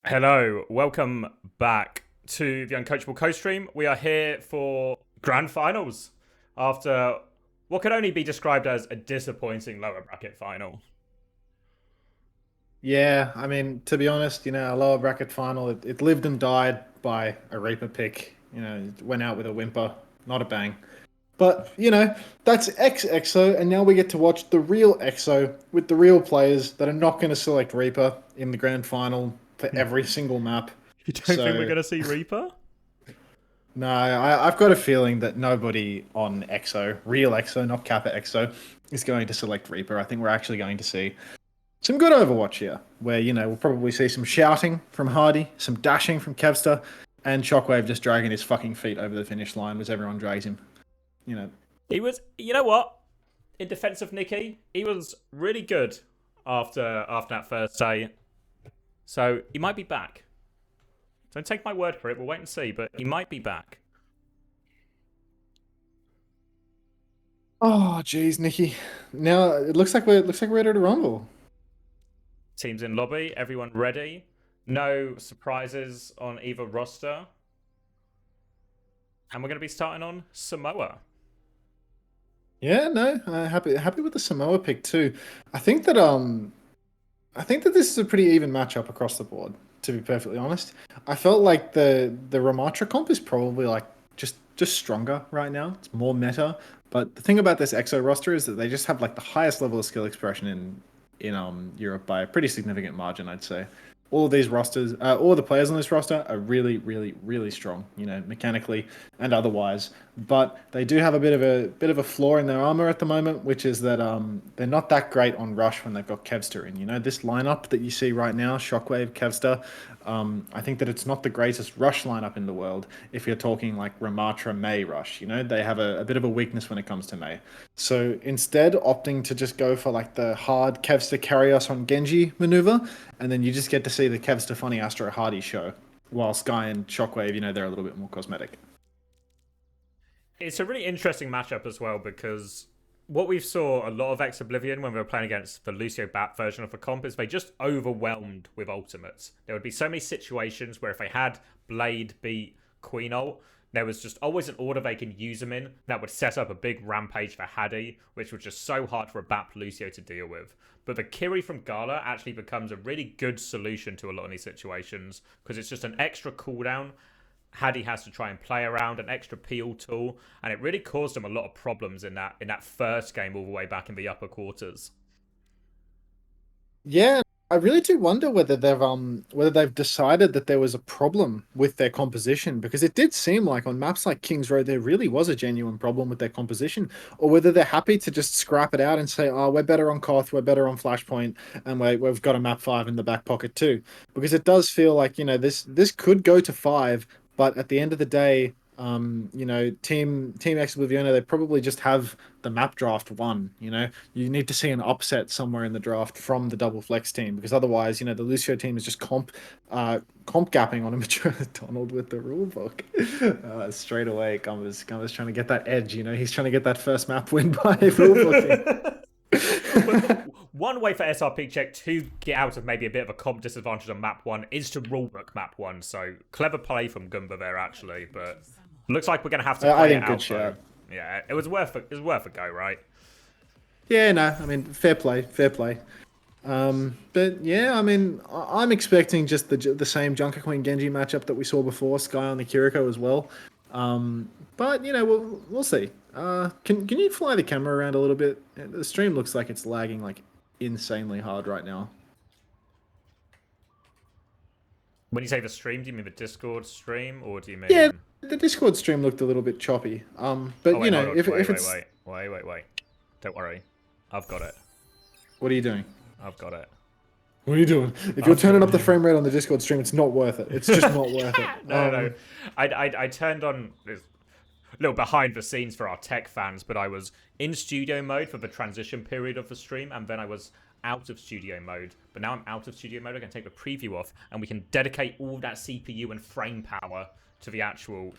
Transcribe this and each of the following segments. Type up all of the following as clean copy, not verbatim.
Hello, welcome back to the Uncoachable Co-stream. We are here for grand finals after what could only be described as a disappointing lower bracket final. Yeah, I mean, to be honest, a lower bracket final, it lived and died by a Reaper pick. It went out with a whimper, not a bang. But, that's EXO, and now we get to watch the real EXO with the real players that are not going to select Reaper in the grand final for every single map. You don't think we're So, going to see Reaper? no, I've got a feeling that nobody on EXO, real EXO, not Kappa EXO, is going to select Reaper. I think we're actually going to see some good Overwatch here, where, we'll probably see some shouting from Hardy, some dashing from Kevster, and Shockwave just dragging his fucking feet over the finish line as everyone drags him. You know. He was, you know what? In defense of Nikki, he was really good after that first day. So he might be back. Don't take my word for it. We'll wait and see, but he might be back. Oh, jeez, Nikki. Now it looks like we're ready to rumble. Teams in lobby, everyone ready. No surprises on either roster. And we're going to be starting on Samoa. Yeah, no, happy with the Samoa pick too. I think that this is a pretty even matchup across the board. To be perfectly honest, I felt like the Ramatra comp is probably like just stronger right now. It's more meta. But the thing about this EXO roster is that they just have like the highest level of skill expression in Europe by a pretty significant margin, I'd say. All of these rosters, all of the players on this roster are really, really, really strong, mechanically and otherwise. But they do have a bit of a flaw in their armor at the moment, which is that they're not that great on rush when they've got Kevster in. This lineup that you see right now, Shockwave, Kevster, I think that it's not the greatest rush lineup in the world. If you're talking like Ramatra May rush, they have a bit of a weakness when it comes to May. So instead, opting to just go for like the hard Kevster carry us on Genji maneuver, and then you just get to see the Kev Stefani Astro Hardy show, while Sky and Shockwave, they're a little bit more cosmetic. It's a really interesting matchup as well because what we saw a lot of Ex Oblivion when we were playing against the Lucio Bat version of the comp is they just overwhelmed with ultimates. There would be so many situations where if they had Blade beat Queen ult, there was just always an order they can use them in that would set up a big rampage for Hadi, which was just so hard for a Bap Lucio to deal with. But the Kiri from Gala actually becomes a really good solution to a lot of these situations because it's just an extra cooldown Hadi has to try and play around, an extra peel tool, and it really caused him a lot of problems in that first game all the way back in the upper quarters. Yeah, I really do wonder whether they've decided that there was a problem with their composition, because it did seem like on maps like Kings Road there really was a genuine problem with their composition, or whether they're happy to just scrap it out and say, oh, we're better on Koth, we're better on Flashpoint, and we've got a map 5 in the back pocket too. Because it does feel like, this could go to 5, but at the end of the day, Team X Oblivione, they probably just have the map draft won. You need to see an upset somewhere in the draft from the double flex team, because otherwise, the Lucio team is just comp gapping on a mature Donald with the rule book. Straight away, Gumba's trying to get that edge. He's trying to get that first map win by rule booking. One way for SRPeakCheck to get out of maybe a bit of a comp disadvantage on map 1 is to rulebook map 1. So clever play from Gumba there, actually, but looks like we're going to have to play it out. Though. Yeah, it was worth a go, right? Yeah, no, I mean, fair play. But yeah, I mean, I'm expecting just the same Junker Queen Genji matchup that we saw before, Sky on the Kiriko as well. But we'll see. Can you fly the camera around a little bit? The stream looks like it's lagging like insanely hard right now. When you say the stream, do you mean the Discord stream, or do you mean? Yeah, the Discord stream looked a little bit choppy. But wait, if it's wait. Don't worry, I've got it. What are you doing? I've got it. What are you doing? If you're turning up the frame rate on the Discord stream, it's not worth it. It's just not worth it. No. I turned on a little behind the scenes for our tech fans, but I was in studio mode for the transition period of the stream, and then I was out of studio mode. But now I'm out of studio mode. I can take the preview off, and we can dedicate all that CPU and frame power to the actual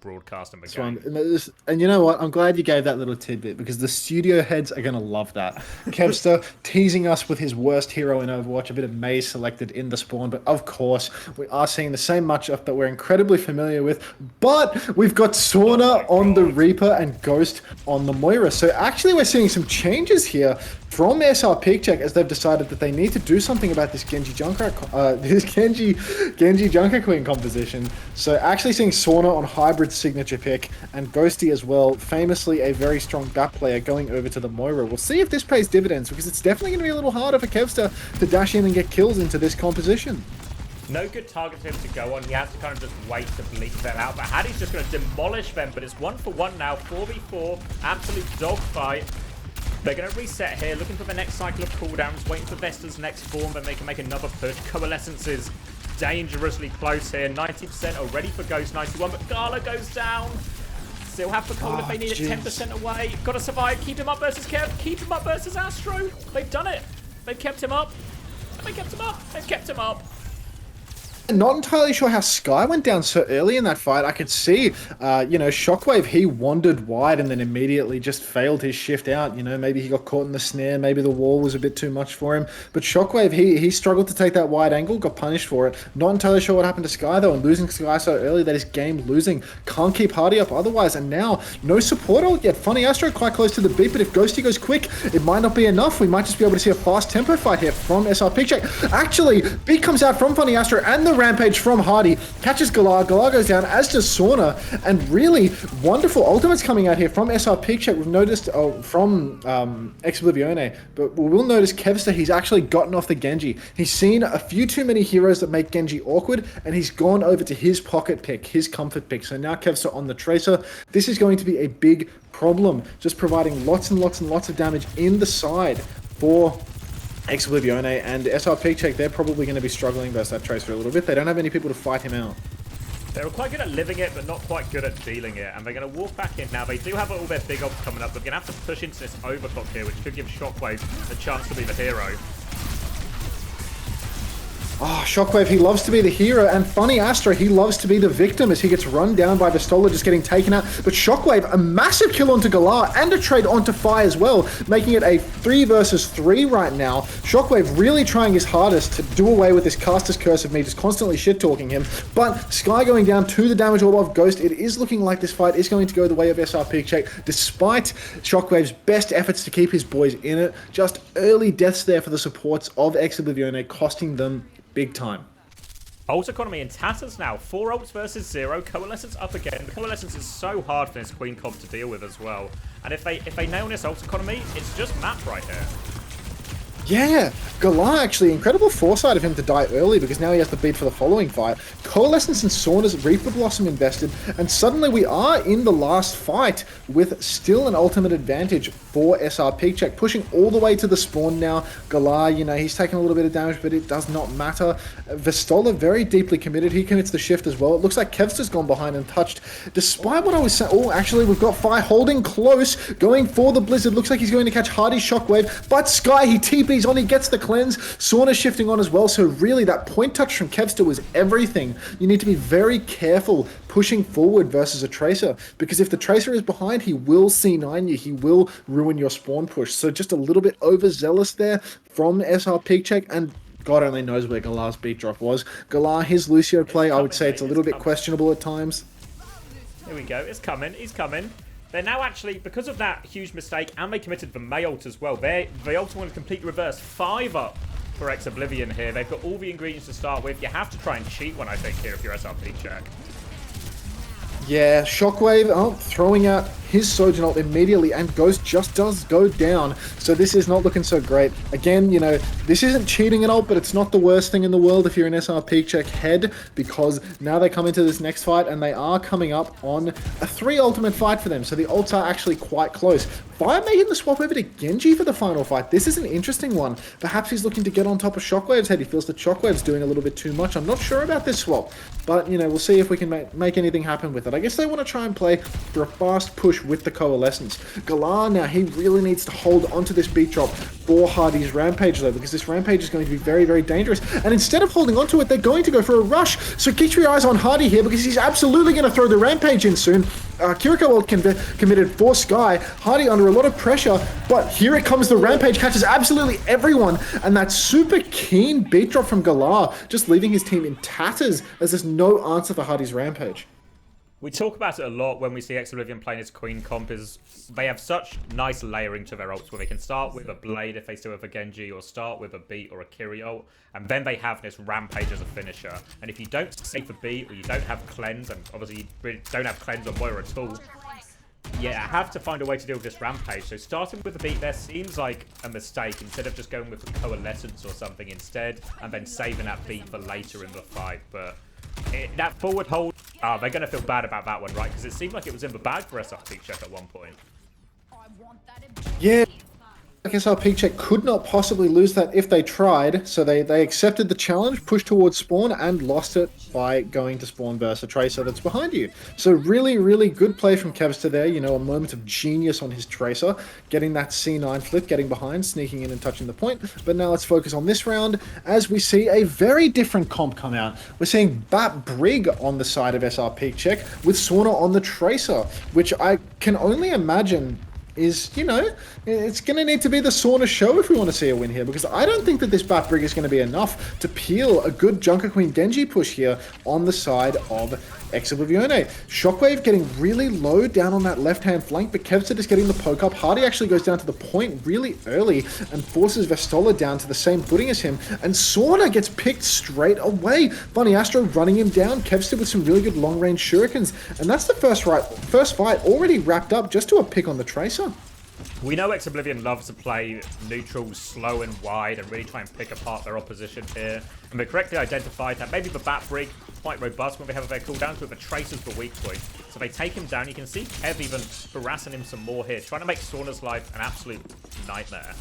broadcast and the This game. one. And you know what? I'm glad you gave that little tidbit because the studio heads are going to love that. Kevster teasing us with his worst hero in Overwatch, a bit of Maze selected in the spawn, but of course, we are seeing the same matchup that we're incredibly familiar with, but we've got Sauna on the Reaper and Ghost on the Moira. So actually, we're seeing some changes here from SRPeakCheck as they've decided that they need to do something about this Genji Junkrat Queen composition. So actually seeing Sauna on hybrid signature pick and Ghosty as well, famously a very strong BAP player going over to the Moira. We'll see if this pays dividends because it's definitely going to be a little harder for Kevster to dash in and get kills into this composition. No good target for him to go on. He has to kind of just wait to bleak them out. But Hattie's just going to demolish them. But it's 1-for-1 now. 4v4. Absolute dogfight. They're going to reset here, looking for the next cycle of cooldowns, waiting for Vesta's next form, then they can make another push. Coalescence is dangerously close here. 90% already for Ghost, 91, but Gala goes down. Still have the cold if they need it, 10% away. Got to survive. Keep him up versus Kev. Keep him up versus Astro. They've done it. They've kept him up. They kept him up. They've kept him up. Not entirely sure how Sky went down so early in that fight. I could see, you know, Shockwave, he wandered wide and then immediately just failed his shift out. You know, maybe he got caught in the snare. Maybe the wall was a bit too much for him. But Shockwave, he struggled to take that wide angle, got punished for it. Not entirely sure what happened to Sky, though, and losing Sky so early that is game losing. Can't keep Hardy up otherwise. And now, no support ult yet. Funny Astro quite close to the beat, but if Ghosty goes quick, it might not be enough. We might just be able to see a fast tempo fight here from SRPeakCheck. Actually, beat comes out from Funny Astro and the Rampage from Hardy, catches Galar, Galar goes down, as does Sauna, and really wonderful ultimates coming out here from SRPeakCheck. We've noticed from Oblivione, but we will notice Kevster, he's actually gotten off the Genji. He's seen a few too many heroes that make Genji awkward, and he's gone over to his pocket pick, his comfort pick. So now Kevster on the Tracer. This is going to be a big problem, just providing lots and lots and lots of damage in the side for Oblivione, and SRPeakCheck, they're probably going to be struggling versus that Tracer a little bit. They don't have any people to fight him out. They were quite good at living it, but not quite good at dealing it. And they're going to walk back in now. They do have all their big ops coming up. They're going to have to push into this overclock here, which could give Shockwave a chance to be the hero. Oh, Shockwave, he loves to be the hero, and Funny Astro, he loves to be the victim as he gets run down by Vistola, just getting taken out. But Shockwave, a massive kill onto Galar and a trade onto Fi as well, making it a 3 versus 3 right now. Shockwave really trying his hardest to do away with this caster's curse of me, just constantly shit-talking him. But Sky going down to the damage orb of Ghost. It is looking like this fight is going to go the way of SRPeakCheck, despite Shockwave's best efforts to keep his boys in it. Just early deaths there for the supports of Oblivione, costing them big time. Ult economy in tatters now. 4 ults versus 0. Coalescence up again. The Coalescence is so hard for this Queen comp to deal with as well. And if they nail this ult economy, it's just map right here. Yeah, Galar actually, incredible foresight of him to die early because now he has the beat for the following fight. Coalescence and Sauna's Reaper Blossom invested, and suddenly we are in the last fight with still an ultimate advantage for SRPeakCheck, pushing all the way to the spawn now. Galar, you know, he's taking a little bit of damage, but it does not matter. Vistola very deeply committed. He commits the shift as well. It looks like Kevster's gone behind and touched. Despite what I was saying, oh, actually, we've got Fi holding close, going for the Blizzard. Looks like he's going to catch Hardy's Shockwave, but Sky, he TP's on, he gets the cleanse. Sauna shifting on as well, so really that point touch from Kevster was everything. You need to be very careful pushing forward versus a Tracer, because if the Tracer is behind, he will C9 you, he will ruin your spawn push. So just a little bit overzealous there from SRPeakCheck, and God only knows where Galar's beat drop was. Galar, his Lucio play, I would say it's a little bit questionable at times. Here we go, it's coming, he's coming. They're now actually, because of that huge mistake, and they committed the May ult as well, the ult want to completely reverse. 5 up for Oblivion here. They've got all the ingredients to start with. You have to try and cheat one, I think, here if you're SRPeakCheck. Yeah, Shockwave throwing out his Sojourn ult immediately, and Ghost just does go down. So this is not looking so great. Again, you know, this isn't cheating at all, but it's not the worst thing in the world if you're an SRPeakCheck head, because now they come into this next fight, and they are coming up on a 3 ultimate fight for them. So the ults are actually quite close. Fire making the swap over to Genji for the final fight. This is an interesting one. Perhaps he's looking to get on top of Shockwave's head. He feels that Shockwave's doing a little bit too much. I'm not sure about this swap, but, you know, we'll see if we can make anything happen with it. I guess they want to try and play for a fast push push with the Coalescence. Galar now, he really needs to hold onto this beat drop for Hardy's Rampage though, because this Rampage is going to be very, very dangerous. And instead of holding onto it, they're going to go for a rush. So keep your eyes on Hardy here, because he's absolutely going to throw the Rampage in soon. Kiriko well committed for Sky. Hardy under a lot of pressure, but here it comes. The Rampage catches absolutely everyone, and that super keen beat drop from Galar, just leaving his team in tatters as there's no answer for Hardy's Rampage. We talk about it a lot when we see Oblivion playing his Queen comp, is they have such nice layering to their ults where they can start with a Blade if they still have a Genji, or start with a Beat or a Kiri ult, and then they have this Rampage as a finisher. And if you don't save the Beat, or you don't have Cleanse, and obviously you really don't have Cleanse on Moira at all, yeah, I have to find a way to deal with this Rampage. So starting with the Beat there seems like a mistake, instead of just going with the Coalescence or something instead, and then saving that Beat for later in the fight. But that forward hold, they're going to feel bad about that one, right? Because it seemed like it was in the bag for SRPeakCheck at one point. Yeah, I guess SRPeakCheck could not possibly lose that if they tried, so they accepted the challenge, pushed towards spawn, and lost it by going to spawn versus a Tracer that's behind you. So really, really good play from Kevster there, you know, a moment of genius on his Tracer, getting that C9 flip, getting behind, sneaking in and touching the point. But now let's focus on this round, as we see a very different comp come out. We're seeing Bat Brig on the side of SRPeakCheck, with Sauna on the Tracer, which I can only imagine is, you know, it's going to need to be the Sauna show if we want to see a win here, because I don't think that this Bat Brig is going to be enough to peel a good Junker Queen Genji push here on the side of Oblivione. Shockwave getting really low down on that left-hand flank, but Kevster is getting the poke up. Hardy actually goes down to the point really early and forces Vestola down to the same footing as him, and Sauna gets picked straight away. Bunny Astro running him down, Kevster with some really good long-range shurikens, and that's the first fight already wrapped up just to a pick on the Tracer. We know Oblivion loves to play neutrals slow and wide and really try and pick apart their opposition here. And we correctly identified that maybe the Bat Brig quite robust when they have their cooldowns, but the Tracer's the weak point. So they take him down. You can see Kev even harassing him some more here, trying to make Sauna's life an absolute nightmare.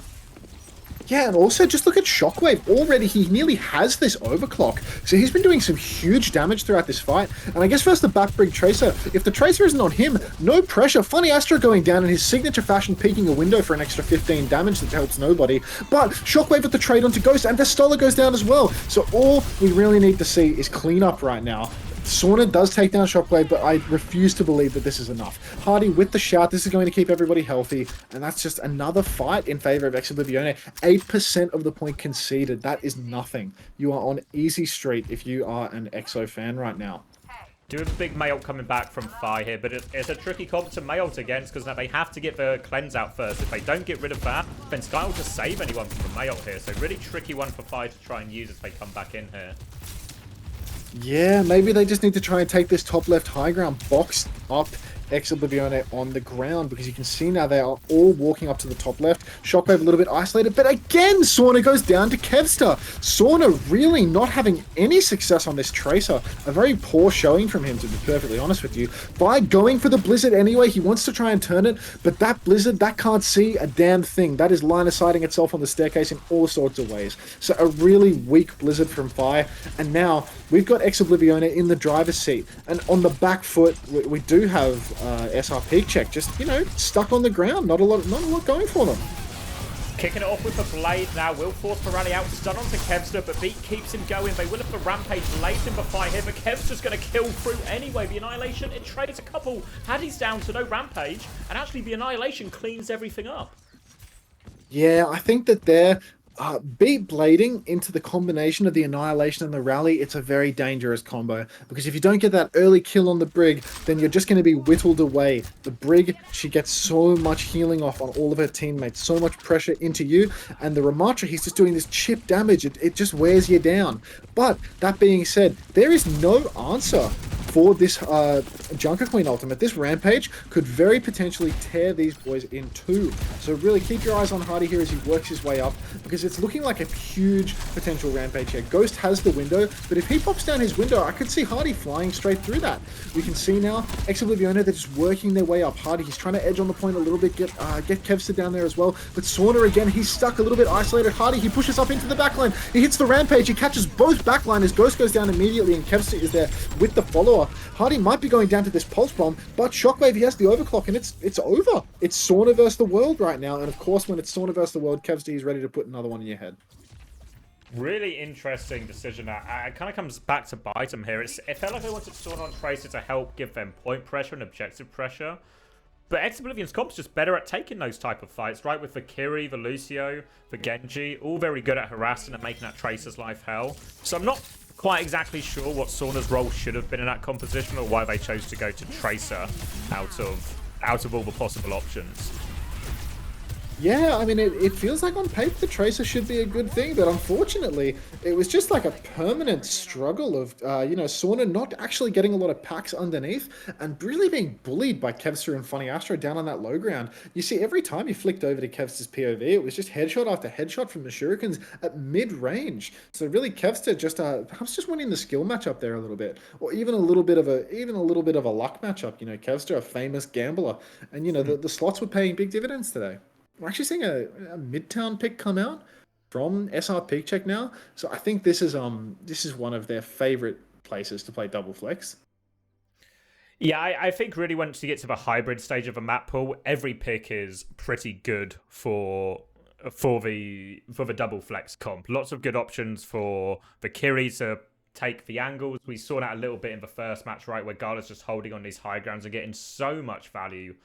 Yeah, and also just look at Shockwave. Already he nearly has this overclock. So he's been doing some huge damage throughout this fight. And I guess first the Bat Brig Tracer. If the Tracer isn't on him, no pressure. Funny Astro going down in his signature fashion, peeking a window for an extra 15 damage that helps nobody. But Shockwave with the trade onto Ghost, and Vestola goes down as well. So all we really need to see is cleanup right now. Sauna does take down Shockwave, but I refuse to believe that this is enough. Hardy with the shout. This is going to keep everybody healthy, and that's just another fight in favor of Oblivione. 8% of the point conceded. That is nothing. You are on easy street if you are an EXO fan right now. Do have a big Mayult coming back from Phi here, but it's a tricky comp to Mayult against, because now they have to get the Cleanse out first. If they don't get rid of that, then Sky will just save anyone from the Mayult here. So really tricky one for Phi to try and use as they come back in here. Yeah, maybe they just need to try and take this top left high ground, box up Oblivione on the ground, because you can see now they are all walking up to the top left. Shockwave a little bit isolated, but again, Sauna goes down to Kevster. Sauna really not having any success on this Tracer. A very poor showing from him, to be perfectly honest with you. By going for the Blizzard anyway, he wants to try and turn it, but that Blizzard, that can't see a damn thing. That is line-of-sighting itself on the staircase in all sorts of ways. So a really weak Blizzard from Phi, and now we've got Oblivione in the driver's seat, and on the back foot, we do have SRPeakCheck just, you know, stuck on the ground. Not a lot going for them. Kicking it off with the Blade now, will force the rally out, stun onto Kevster, but Beat keeps him going. They will have the Rampage late in the fight here, but Kevster's going to kill through anyway. The Annihilation, it trades a couple. Haddy's down to no Rampage, and actually the Annihilation cleans everything up. Yeah, I think that they're Beat blading into the combination of the Annihilation and the Rally, it's a very dangerous combo, because if you don't get that early kill on the Brig, then you're just going to be whittled away. The Brig, she gets so much healing off on all of her teammates, so much pressure into you, and the Ramatra, he's just doing this chip damage. It just wears you down. But that being said, there is no answer for this Junker Queen ultimate. This Rampage could very potentially tear these boys in two. So really keep your eyes on Hardy here as he works his way up, because it's looking like a huge potential Rampage here. Ghost has the window, but if he pops down his window, I could see Hardy flying straight through that. We can see now Oblivione, they're just working their way up. Hardy, he's trying to edge on the point a little bit, get Kevster down there as well. But Sauna again, he's stuck a little bit isolated. Hardy, he pushes up into the backline. He hits the Rampage, he catches both backliners. Ghost goes down immediately, and Kevster is there with the follower. overclock. Hardy might be going down to this pulse bomb, but Shockwave, he has the overclock, and it's over. It's Sauna versus the world right now, and of course, when it's Sauna versus the world, Kevsty is ready to put another one in your head. Really interesting decision. It kind of comes back to bite him here. It felt like they wanted Sauna on Tracer to help give them point pressure and objective pressure. But Ex-Oblivion's comp's just better at taking those type of fights, right? With the Kiri, the Lucio, the Genji, all very good at harassing and making that Tracer's life hell. So I'm not quite exactly sure what Sauna's role should have been in that composition or why they chose to go to Tracer out of all the possible options. Yeah, I mean, it feels like on paper the Tracer should be a good thing, but unfortunately, it was just like a permanent struggle of, Sauna not actually getting a lot of packs underneath and really being bullied by Kevster and Funny Astro down on that low ground. You see, every time he flicked over to Kevster's POV, it was just headshot after headshot from the Shurikens at mid-range. So really, Kevster just perhaps just winning the skill matchup there a little bit, or even a little bit of a luck matchup. Kevster, a famous gambler, and the slots were paying big dividends today. We're actually seeing a Midtown pick come out from SRPeakCheck now, so I think this is one of their favorite places to play double flex. Yeah, I think really once you get to the hybrid stage of a map pool, every pick is pretty good for the double flex comp. Lots of good options for the Kiri to take the angles. We saw that a little bit in the first match, right, where Gala's just holding on these high grounds and getting so much value.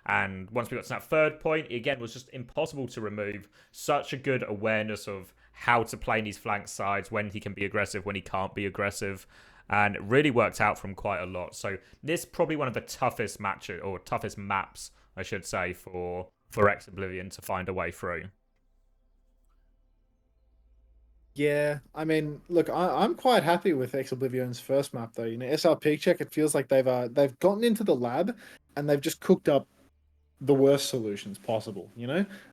And once we got to that third point, it again was just impossible to remove. Such a good awareness of how to play in these flank sides, when he can be aggressive, when he can't be aggressive. And it really worked out for him quite a lot. So this is probably one of the toughest matches, or toughest maps, I should say, for Ex-Oblivion to find a way through. Yeah, I mean, look, I'm quite happy with Ex-Oblivion's first map, though. SRPeakCheck, it feels like they've gotten into the lab and they've just cooked up the worst solutions possible.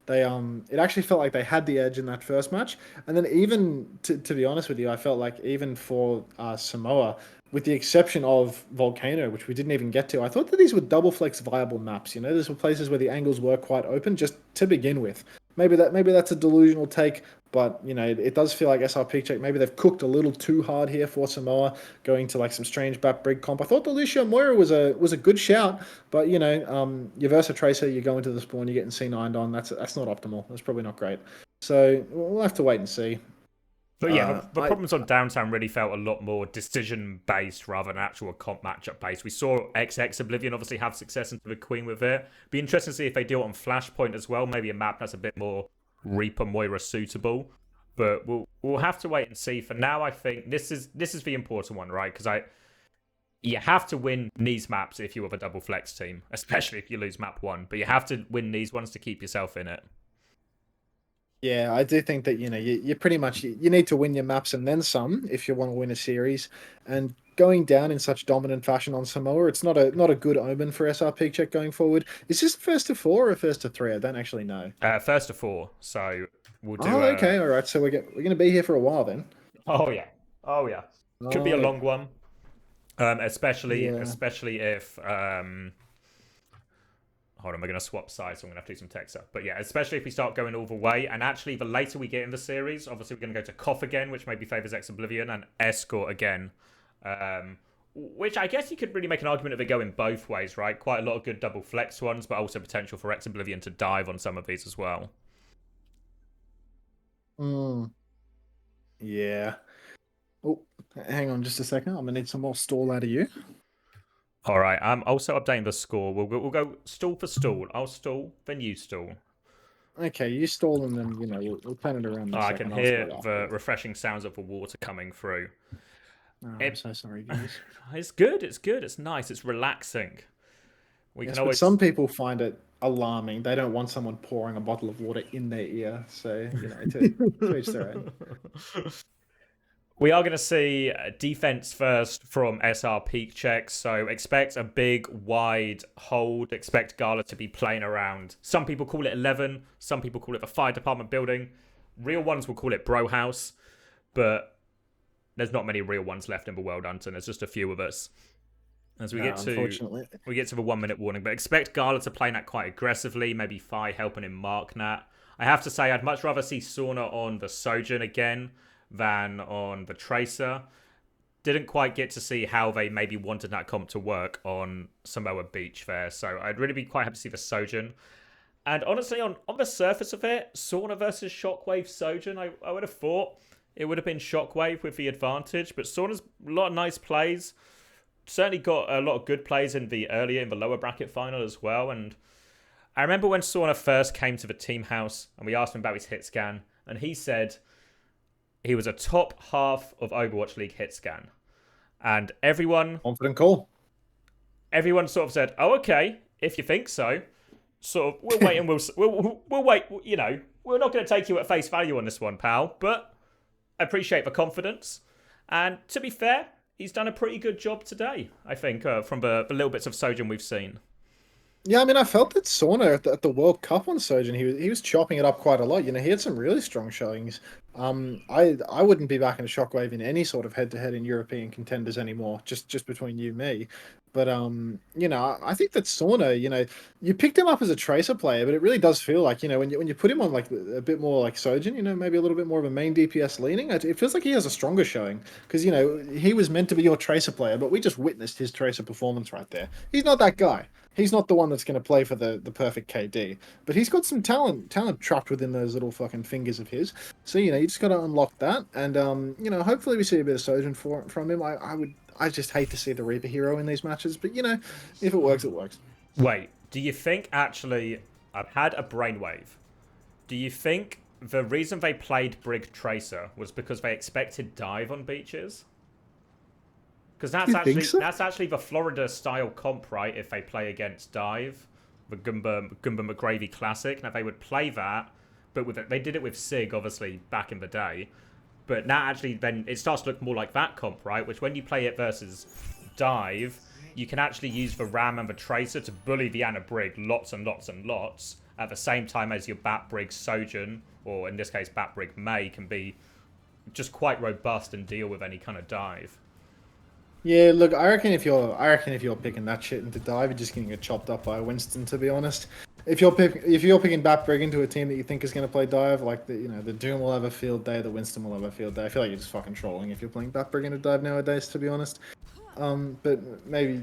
They it actually felt like they had the edge in that first match, and then even to be honest with you, I felt like even for Samoa, with the exception of Volcano, which we didn't even get to, I thought that these were double flex viable maps. These were places where the angles were quite open just to begin with. Maybe that's a delusional take, but it does feel like SRPeakCheck, maybe they've cooked a little too hard here for Samoa, going to like some strange bat brig comp. I thought the Lucio Moira was a good shout, but your Versa Tracer, you go into the spawn, you're getting C9'd on. That's not optimal. That's probably not great. So we'll have to wait and see. But yeah, the problems on Downtown really felt a lot more decision-based rather than actual comp matchup-based. We saw Ex-Oblivion obviously have success into the Queen with it. Be interesting to see if they do it on Flashpoint as well. Maybe a map that's a bit more Reaper Moira suitable. But we'll have to wait and see. For now, I think this is the important one, right? Because you have to win these maps if you have a double flex team, especially if you lose map 1. But you have to win these ones to keep yourself in it. Yeah, I do think that you pretty much you need to win your maps and then some if you want to win a series. And going down in such dominant fashion on Samoa, it's not a good omen for SRPeakCheck going forward. Is this first to 4 or first to 3? I don't actually know. First to 4. So we'll do. Oh, okay, all right. So we're gonna be here for a while then. Oh yeah. Could be a long one. Especially if hold on, we're going to swap sides, so I'm going to have to do some text up. But yeah, especially if we start going all the way, and actually the later we get in the series, obviously we're going to go to Koth again, which maybe favours Ex-Oblivion, and Escort again. Which I guess you could really make an argument of it going both ways, right? Quite a lot of good double flex ones, but also potential for Ex-Oblivion to dive on some of these as well. Yeah. Oh, hang on just a second. I'm going to need some more stall out of you. All right, I'm also updating the score. We'll go stall for stall. I'll stall, then you stall. Okay, you stall and then, we'll plan it around. I can hear the refreshing sounds of the water coming through. Oh, I'm so sorry, guys. It's good, it's nice, it's relaxing. But some people find it alarming. They don't want someone pouring a bottle of water in their ear. So, to each their own. We are going to see defense first from SRPeakCheck, so expect a big, wide hold. Expect Gala to be playing around. Some people call it 11. Some people call it the fire department building. Real ones will call it Bro House, but there's not many real ones left in the world, Unter. There's just a few of us. As we get to the 1 minute warning, but expect Gala to play that quite aggressively. Maybe Fi helping him mark that. I have to say, I'd much rather see Sauna on the Sojourn again than on the Tracer. didn't quite get to see how they maybe wanted that comp to work on Samoa Beach there. So I'd really be quite happy to see the Sojin. And honestly, on the surface of it, Sauna versus Shockwave Sojin, I would have thought it would have been Shockwave with the advantage. But Sauna's a lot of nice plays. Certainly got a lot of good plays in the lower bracket final as well. And I remember when Sauna first came to the team house and we asked him about his hit scan. And he said he was a top half of Overwatch League hit scan. And everyone... Confident call. Everyone sort of said, oh, okay, if you think so. Sort of, we'll wait and we'll wait, you know, we're not going to take you at face value on this one, pal, but I appreciate the confidence. And to be fair, he's done a pretty good job today, I think, from the little bits of Sojin we've seen. Yeah, I mean, I felt that Sauna at the World Cup on Sojin, he was chopping it up quite a lot. You know, he had some really strong showings. I wouldn't be backing a Shockwave in any sort of head-to-head in European contenders anymore, just between you and me. But, you know, I think that Sauna, you know, you picked him up as a Tracer player, but it really does feel like, you know, when you put him on like a bit more like Sojin, you know, maybe a little bit more of a main DPS leaning, it feels like he has a stronger showing. Because, you know, he was meant to be your Tracer player, but we just witnessed his Tracer performance right there. He's not that guy. He's not the one that's going to play for the perfect KD, but he's got some talent trapped within those little fucking fingers of his. So, you know, you just got to unlock that. And, you know, hopefully we see a bit of Sojin from him. I just hate to see the Reaper hero in these matches, but, you know, if it works, it works. Wait, do you think, actually, I've had a brainwave. Do you think the reason they played Brig Tracer was because they expected dive on beaches? Because that's actually the Florida-style comp, right, if they play against dive, the Goomba McGravy Classic. Now, they would play that, but they did it with Sig, obviously, back in the day. But now, actually, then it starts to look more like that comp, right? Which, when you play it versus dive, you can actually use the Ram and the Tracer to bully the Ana Brig lots and lots and lots, at the same time as your Bat Brig Sojin, or in this case, Bat Brig May, can be just quite robust and deal with any kind of dive. Yeah, look, I reckon if you're picking that shit into dive, you're just gonna get chopped up by Winston. To be honest, if you're picking Bat Brig into a team that you think is gonna play dive, like the Doom will have a field day, the Winston will have a field day. I feel like you're just fucking trolling if you're playing Bat Brig into dive nowadays. To be honest, but maybe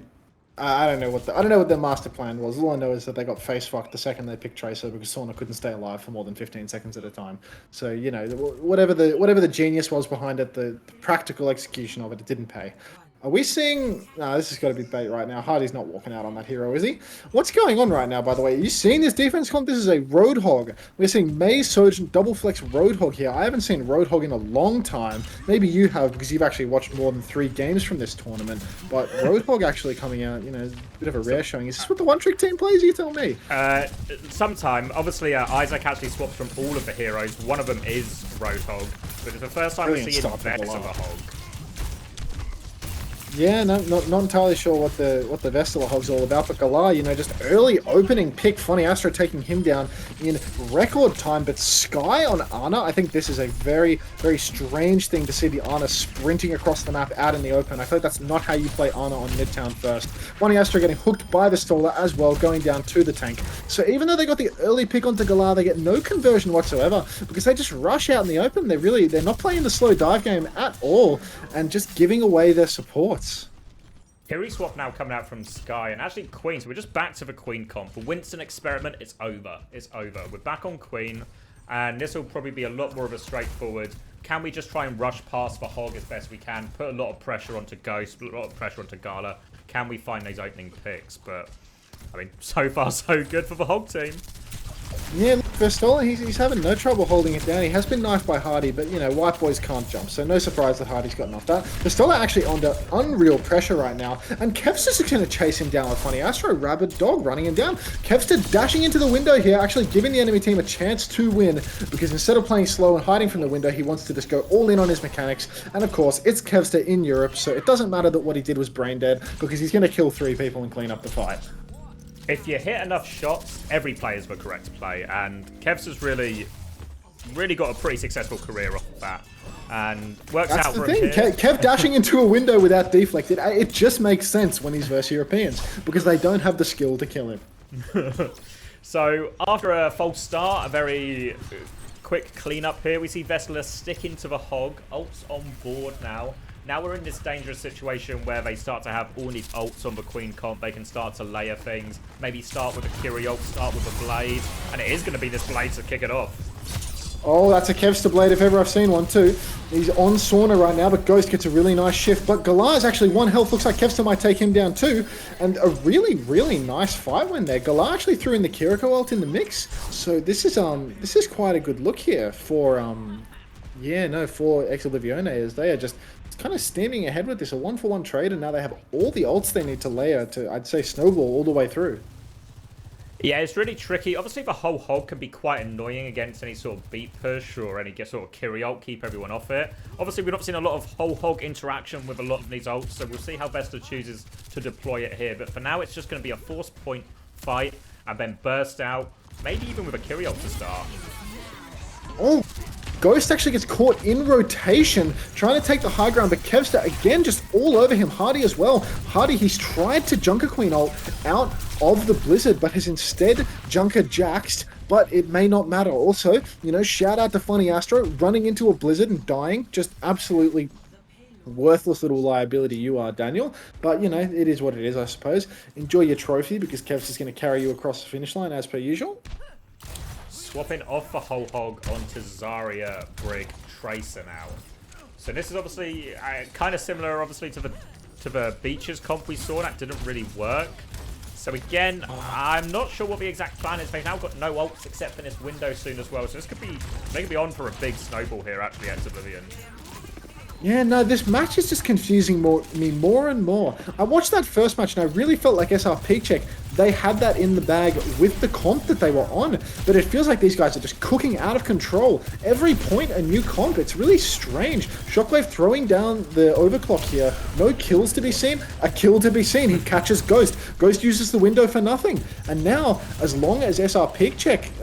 I don't know what their master plan was. All I know is that they got face fucked the second they picked Tracer because Sauna couldn't stay alive for more than 15 seconds at a time. So you know whatever the genius was behind it, the practical execution of it didn't pay. Are we seeing... No, this has got to be bait right now. Hardy's not walking out on that hero, is he? What's going on right now, by the way? Are you seeing this defense comp? This is a Roadhog. We're seeing May, Sojin, double flex Roadhog here. I haven't seen Roadhog in a long time. Maybe you have, because you've actually watched more than 3 games from this tournament. But Roadhog actually coming out, you know, a bit of a rare showing. Is this what the one-trick team plays? You tell me. Sometime. Obviously, Isaac actually swaps from all of the heroes. One of them is Roadhog. But it's the first time we're seeing Vex of a Hog. Yeah, not entirely sure what the Vestal Hog's all about, but Galar, you know, just early opening pick, Funny Astro taking him down in record time, but Sky on Ana, I think this is a very, very strange thing to see the Ana sprinting across the map out in the open. I feel like that's not how you play Ana on Midtown first. Funny Astro getting hooked by the Stoller as well, going down to the tank. So even though they got the early pick onto Galar, they get no conversion whatsoever, because they just rush out in the open. They're not playing the slow dive game at all, and just giving away their support. Kiri swap now coming out from Sky, and actually Queen, so we're just back to the Queen comp. The Winston experiment, it's over. It's over. We're back on Queen, and this will probably be a lot more of a straightforward. Can we just try and rush past the Hog as best we can? Put a lot of pressure onto Ghost, a lot of pressure onto Gala. Can we find these opening picks? But, I mean, so far so good for the Hog team. Yeah, Vestola, he's having no trouble holding it down. He has been knifed by Hardy, but, you know, white boys can't jump, so no surprise that Hardy's got knocked out. Vestola actually under unreal pressure right now, and Kevster's going to chase him down with Funny Astro. Rabid Dog running him down. Kevster dashing into the window here, actually giving the enemy team a chance to win, because instead of playing slow and hiding from the window, he wants to just go all in on his mechanics. And, of course, it's Kevster in Europe, so it doesn't matter that what he did was brain dead, because he's going to kill 3 people and clean up the fight. If you hit enough shots, every play is the correct play, and Kevster's really got a pretty successful career off of that, and works out for him here. Kev dashing into a window without deflect, it just makes sense when he's versus Europeans, because they don't have the skill to kill him. So, after a false start, a very quick cleanup here, we see Vestler sticking to the Hog, ults on board now, Now we're in this dangerous situation where they start to have all these ults on the Queen comp. They can start to layer things. Maybe start with a Kyrie ult, start with a Blade. And it is going to be this Blade to kick it off. Oh, that's a Kevster Blade if ever I've seen one too. He's on Sauna right now, but Ghost gets a really nice shift. But Galar is actually 1 health. Looks like Kevster might take him down too. And a really, really nice fight win there. Galar actually threw in the Kiriko ult in the mix. So this is quite a good look here for for Oblivione, as they are just kind of steaming ahead with this. A 1-for-1 trade, and now they have all the ults they need to layer to, I'd say, snowball all the way through. Yeah, it's really tricky. Obviously, the whole hog can be quite annoying against any sort of beat push or any sort of Kyrie ult, keep everyone off it. Obviously, we've not seen a lot of whole hog interaction with a lot of these ults, so we'll see how Vesta chooses to deploy it here. But for now, it's just going to be a force point fight and then burst out, maybe even with a Kyrie ult to start. Oh, Ghost actually gets caught in rotation, trying to take the high ground, but Kevster, again, just all over him. Hardy as well. Hardy, he's tried to Junker Queen ult out of the Blizzard, but has instead Junker Jaxed, but it may not matter. Also, shout out to Funny Astro, running into a Blizzard and dying. Just absolutely worthless little liability you are, Daniel. But, it is what it is, I suppose. Enjoy your trophy, because Kevster's going to carry you across the finish line, as per usual. Swapping off the whole hog onto Zarya, Brig, Tracer now. So this is obviously kind of similar, obviously, to the Beaches comp we saw. That didn't really work. So again, I'm not sure what the exact plan is. They've now got no ults except for this window soon as well. So this could be on for a big snowball here, actually, at Oblivion. Yeah, no, this match is just confusing me more and more. I watched that first match and I really felt like SRPeakCheck, they had that in the bag with the comp that they were on. But it feels like these guys are just cooking out of control. Every point a new comp. It's really strange. Shockwave throwing down the overclock here. No kills to be seen. A kill to be seen. He catches Ghost. Ghost uses the window for nothing. And now, as long as SRPeakCheck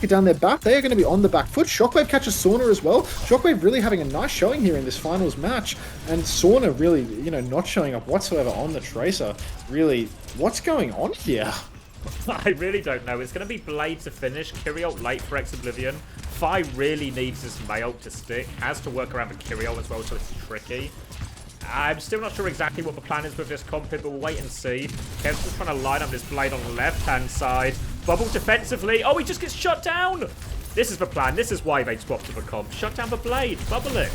are down their back, they are going to be on the back foot. Shockwave catches Sauna as well. Shockwave really having a nice showing here in this finals match. And Sauna really, not showing up whatsoever on the Tracer. Really, what's going on here? I really don't know. It's going to be Blade to finish. Kyrie ult late for Oblivion. Fi really needs this Mei ult to stick. Has to work around the Kyrie ult as well, so it's tricky. I'm still not sure exactly what the plan is with this comp, but we'll wait and see. Kev's just trying to line up this Blade on the left-hand side. Bubble defensively. Oh, he just gets shut down. This is the plan. This is why they swapped to the comp. Shut down the Blade. Bubble it.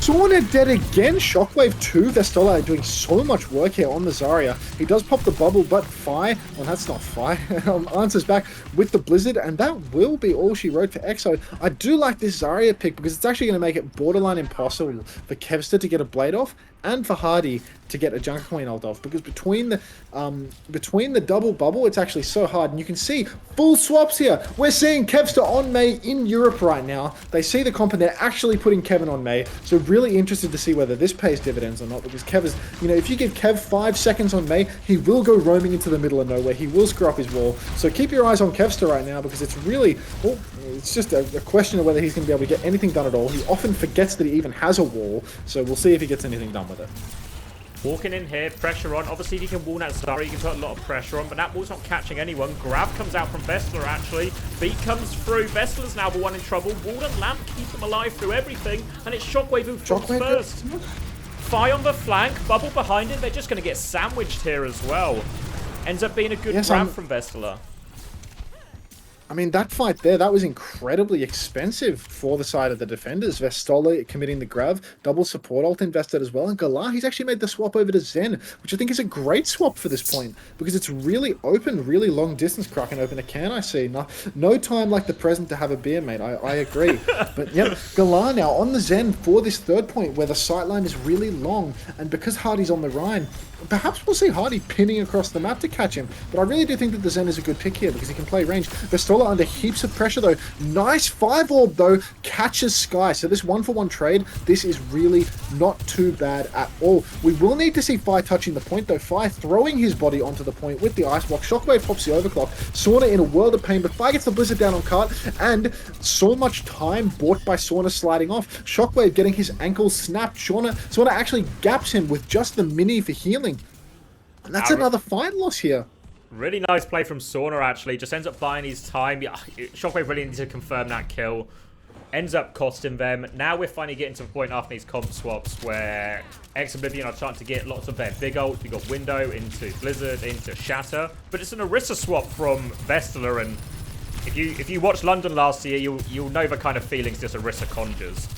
Sauna dead again. Shockwave 2. Vestola doing so much work here on the Zarya. He does pop the bubble, but Fi, well, that's not Fi, answers back with the Blizzard, and that will be all she wrote for EXO. I do like this Zarya pick because it's actually going to make it borderline impossible for Kevster to get a Blade off and for Hardy to get a Junker Queen ult off, because between the double bubble, it's actually so hard. And you can see full swaps here. We're seeing Kevster on Mei in Europe right now. They see the comp and they're actually putting Kevin on Mei. So really interested to see whether this pays dividends or not, because Kev is, if you give Kev 5 seconds on Mei, he will go roaming into the middle of nowhere. He will screw up his wall. So keep your eyes on Kevster right now, because it's really, it's just a question of whether he's going to be able to get anything done at all. He often forgets that he even has a wall. So we'll see if he gets anything done with it. Walking in here, pressure on. Obviously, if you can wall that Zarya, you can put a lot of pressure on, but that wall's not catching anyone. Grab comes out from Vestler, actually. Beat comes through. Vestler's now the one in trouble. Wall and Lamp keep them alive through everything, and it's Shockwave who falls first. Fi on the flank, Bubble behind it. They're just going to get sandwiched here as well. Ends up being a good grab from Vestler. I mean, that fight there, that was incredibly expensive for the side of the defenders. Vestola committing the grab, double support ult invested as well. And Galar, he's actually made the swap over to Zen, which I think is a great swap for this point, because it's really open, really long distance. Kraken open a can, I see. No time like the present to have a beer, mate. I agree. But yep, Galar now on the Zen for this third point, where the sightline is really long. And because Hardy's on the Rhine, perhaps we'll see Hardy pinning across the map to catch him. But I really do think that the Zen is a good pick here, because he can play range. Vestola under heaps of pressure though. Nice 5 orb though, catches Sky. So this 1-for-1 trade, this is really not too bad at all. We will need to see Fi touching the point though. Fi throwing his body onto the point with the ice block. Shockwave pops the overclock. Sauna in a world of pain, but Fi gets the Blizzard down on cart, and so much time bought by Sauna sliding off. Shockwave getting his ankle snapped. Sauna actually gaps him with just the mini for healing. And that's another fight loss here. Really nice play from Sauna, actually. Just ends up buying his time. Shockwave really needs to confirm that kill. ends up costing them. Now we're finally getting to the point after these comp swaps where Oblivion are trying to get lots of their big ults. We got Window into Blizzard, into Shatter, but it's an Orisa swap from Vestala, and if you watched London last year, you'll know the kind of feelings this Orisa conjures.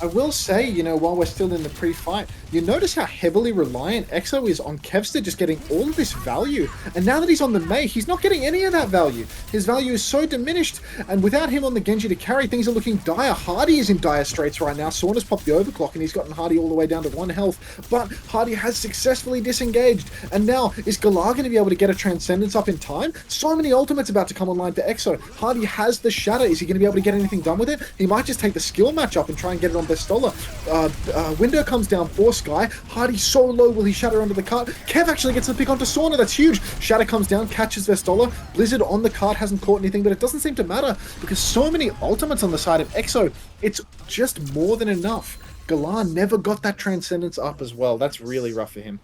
I will say, you know, while we're still in the pre-fight, you notice how heavily reliant EXO is on Kevster just getting all of this value. And now that he's on the Mei, he's not getting any of that value. His value is so diminished, and without him on the Genji to carry, things are looking dire. Hardy is in dire straits right now. Sauna's popped the overclock, and he's gotten Hardy all the way down to 1 health. But Hardy has successfully disengaged. And now, is Galar going to be able to get a Transcendence up in time? So many ultimates about to come online for EXO. Hardy has the Shatter. Is he going to be able to get anything done with it? He might just take the skill matchup and try and get it on Bestola. Window comes down for Sky. Hardy so low, will he Shatter under the cart? Kev actually gets the pick onto Sauna, that's huge. Shatter comes down, catches Vestola. Blizzard on the cart hasn't caught anything, but it doesn't seem to matter because so many ultimates on the side of EXO, it's just more than enough. Galar never got that Transcendence up as well. That's really rough for him.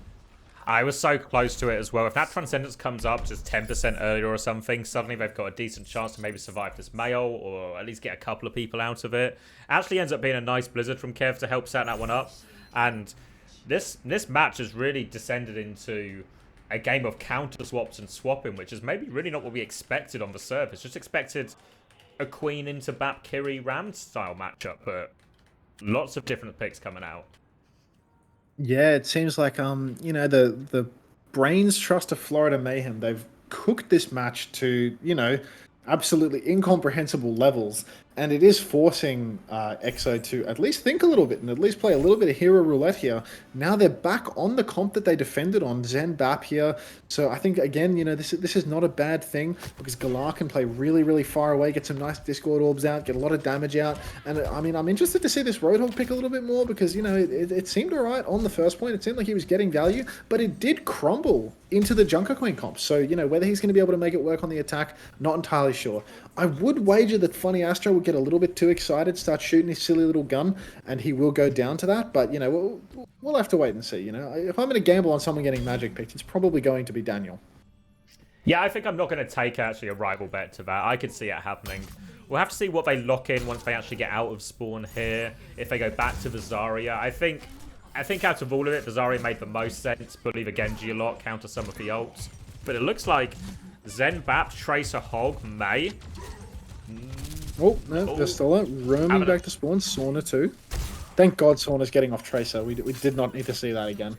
I was so close to it as well. If that Transcendence comes up just 10% earlier or something, suddenly they've got a decent chance to maybe survive this Mail or at least get a couple of people out of it. Actually ends up being a nice Blizzard from Kev to help set that one up. And this match has really descended into a game of counter swaps and swapping, which is maybe really not what we expected on the surface. Just expected a Queen into Bap Kiri Ram style matchup, but lots of different picks coming out. Yeah, it seems like you know, the Brains Trust of Florida Mayhem, they've cooked this match to, you know, absolutely incomprehensible levels, and it is forcing EXO to at least think a little bit and at least play a little bit of hero roulette here. Now they're back on the comp that they defended on, Zen Bap here. So I think, again, you know, this is not a bad thing because Galar can play really, really far away, get some nice Discord orbs out, get a lot of damage out. And I mean, I'm interested to see this Roadhog pick a little bit more because, you know, it seemed all right on the first point. It seemed like he was getting value, but it did crumble into the Junker Queen comp. So, you know, whether he's going to be able to make it work on the attack, not entirely sure. I would wager that Funny Astro will get a little bit too excited, start shooting his silly little gun, and he will go down to that. But, you know, we'll have to wait and see. You know, if I'm going to gamble on someone getting Magic picked, it's probably going to be Daniel. Yeah, I think I'm not going to take actually a rival bet to that. I could see it happening. We'll have to see what they lock in once they actually get out of spawn here. If they go back to the Zarya, I think out of all of it, the Zarya made the most sense. Bully the Genji a lot, counter some of the ults. But it looks like Zen, Bap, Tracer, Hog, Mei. Oh, no, Vestola roaming back to spawn. Sauna too. Thank God Sauna's getting off Tracer. We did not need to see that again.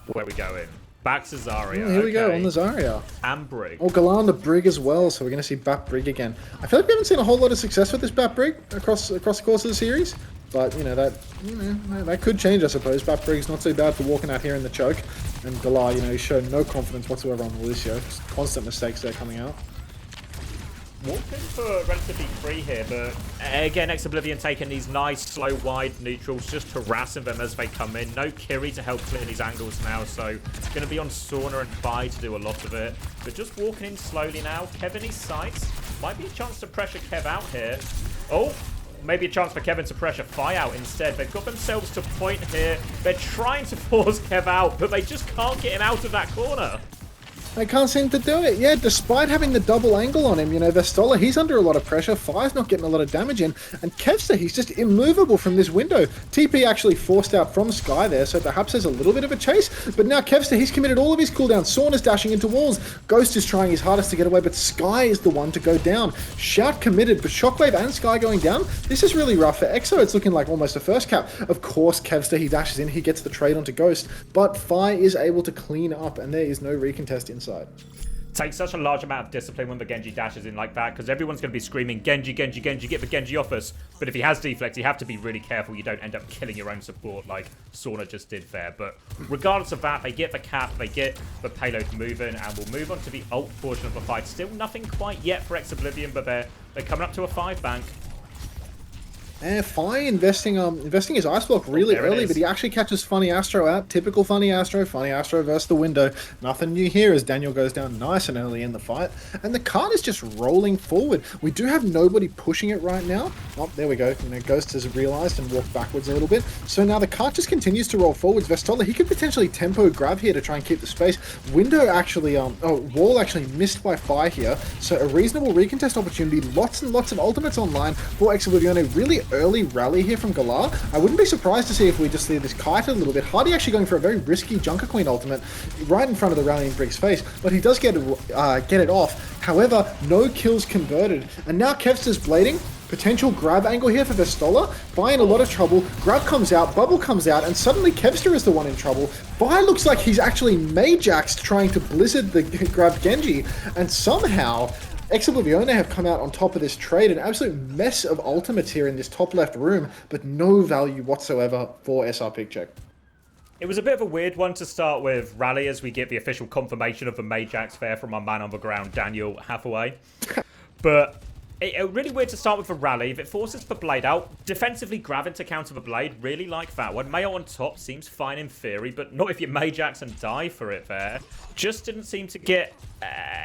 Where we go in. Back to Zarya. Oh, here we go on the Zarya. And Brig. Oh, Galar on the Brig as well, so we're going to see Bap Brig again. I feel like we haven't seen a whole lot of success with this Bap Brig across the course of the series. But, you know, that could change, I suppose. Bap Brig's not so bad for walking out here in the choke. And Galar, you know, he showed no confidence whatsoever on Lucio. Just constant mistakes there coming out. Walked in for relatively free here, but again, Oblivion taking these nice, slow, wide neutrals, just harassing them as they come in. No Kiri to help clear these angles now, so it's going to be on Sauna and Fi to do a lot of it. But just walking in slowly now. Kev in his sights. Might be a chance to pressure Kev out here. Oh, maybe a chance for Kevin to pressure Fi out instead. They've got themselves to point here. They're trying to force Kev out, but they just can't get him out of that corner. They can't seem to do it. Yeah, despite having the double angle on him, you know, Vestola, he's under a lot of pressure. Fire's not getting a lot of damage in. And Kevster, he's just immovable from this window. TP actually forced out from Sky there, so perhaps there's a little bit of a chase. But now Kevster, he's committed all of his cooldowns. Sauna's dashing into walls. Ghost is trying his hardest to get away, but Sky is the one to go down. Shout committed, but Shockwave and Sky going down. This is really rough for EXO. It's looking like almost a first cap. Of course, Kevster, he dashes in. He gets the trade onto Ghost. But Fi is able to clean up, and there is no recontest inside. Takes such a large amount of discipline when the Genji dashes in like that, because everyone's going to be screaming, Genji, Genji, Genji, get the Genji off us. But if he has deflect, you have to be really careful you don't end up killing your own support like Sauna just did there. But regardless of that, they get the cap, they get the payload moving, and we'll move on to the ult portion of the fight. Still nothing quite yet for Oblivion, but they're coming up to a 5 bank. Fine investing his ice block really there it early, is. but he actually catches Funny Astro out. Typical Funny Astro versus the window. Nothing new here as Daniel goes down nice and early in the fight. And the cart is just rolling forward. We do have nobody pushing it right now. Oh, there we go. Ghost has realized and walked backwards a little bit. So now the cart just continues to roll forwards. Vestola, he could potentially tempo grab here to try and keep the space. Window actually, Wall actually missed by fire here. So a reasonable recontest opportunity. Lots and lots of ultimates online for Oblivione. Really early rally here from Galar. I wouldn't be surprised to see if we just see this kite a little bit. Hardy actually going for a very risky Junker Queen ultimate right in front of the rallying Brig's face, but he does get it off. However, no kills converted. And now Kevster's blading. Potential grab angle here for Vestola. Vi in a lot of trouble. Grab comes out, Bubble comes out, and suddenly Kevster is the one in trouble. Vi looks like he's actually Majaxed trying to Blizzard the grab Genji, and somehow Oblivione have come out on top of this trade. An absolute mess of ultimates here in this top left room, but no value whatsoever for SRPeakCheck. It was a bit of a weird one to start with Rally as we get the official confirmation of the Majax fair from our man on the ground, Daniel Hathaway. But it really weird to start with the Rally. If it forces the Blade out, defensively grabbing to counter the Blade, really like that one. Mayo on top seems fine in theory, but not if you Majax and die for it there. Just didn't seem to get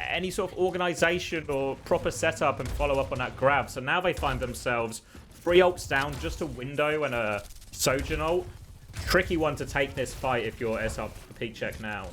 any sort of organization or proper setup and follow up on that grab. So now they find themselves 3 ults down, just a window and a Sojourn ult. Tricky one to take this fight if you're SRPeakCheck now.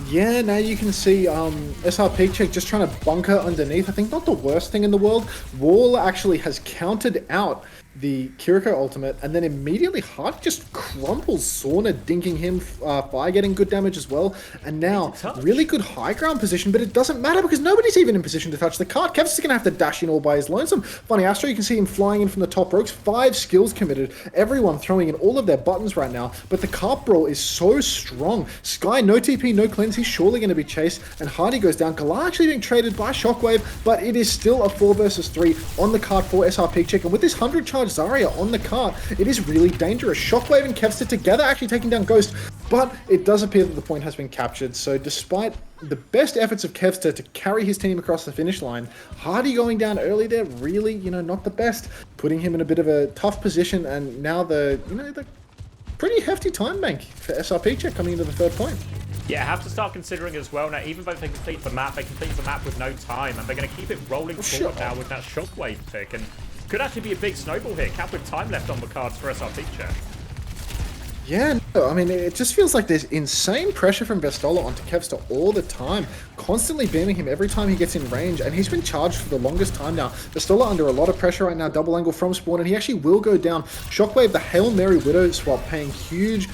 Yeah, now you can see SRPeakCheck just trying to bunker underneath. I think not the worst thing in the world. Wall actually has countered out the Kiriko ultimate, and then immediately Hart just crumples Sauna, dinking him, Fire getting good damage as well, and now really good high ground position, but it doesn't matter because nobody's even in position to touch the cart. Kev's going to have to dash in all by his lonesome. Funny Astro, you can see him flying in from the top ropes, 5 skills committed, everyone throwing in all of their buttons right now, but the cart brawl is so strong. Sky, no TP, no cleanse, he's surely going to be chased, and Hardy goes down. Galar actually being traded by Shockwave, but it is still a 4 versus 3 on the cart for SRPeakCheck, and with this 100 charge Zarya on the cart, it is really dangerous. Shockwave and Kevster together actually taking down Ghost, but it does appear that the point has been captured. So despite the best efforts of Kevster to carry his team across the finish line, Hardy going down early there, really, not the best, putting him in a bit of a tough position, and now the pretty hefty time bank for SRPeakCheck coming into the 3rd point. Yeah, have to start considering as well now, even though they complete the map with no time, and they're going to keep it rolling forward now with that Shockwave pick, and could actually be a big snowball here. Cap with time left on the cards for SRPeakCheck. Yeah, no, I mean, it just feels like there's insane pressure from Vestola onto Kevster all the time, constantly beaming him every time he gets in range, and he's been charged for the longest time now. Vestola under a lot of pressure right now, double angle from spawn, and he actually will go down. Shockwave, the Hail Mary Widow swap, paying huge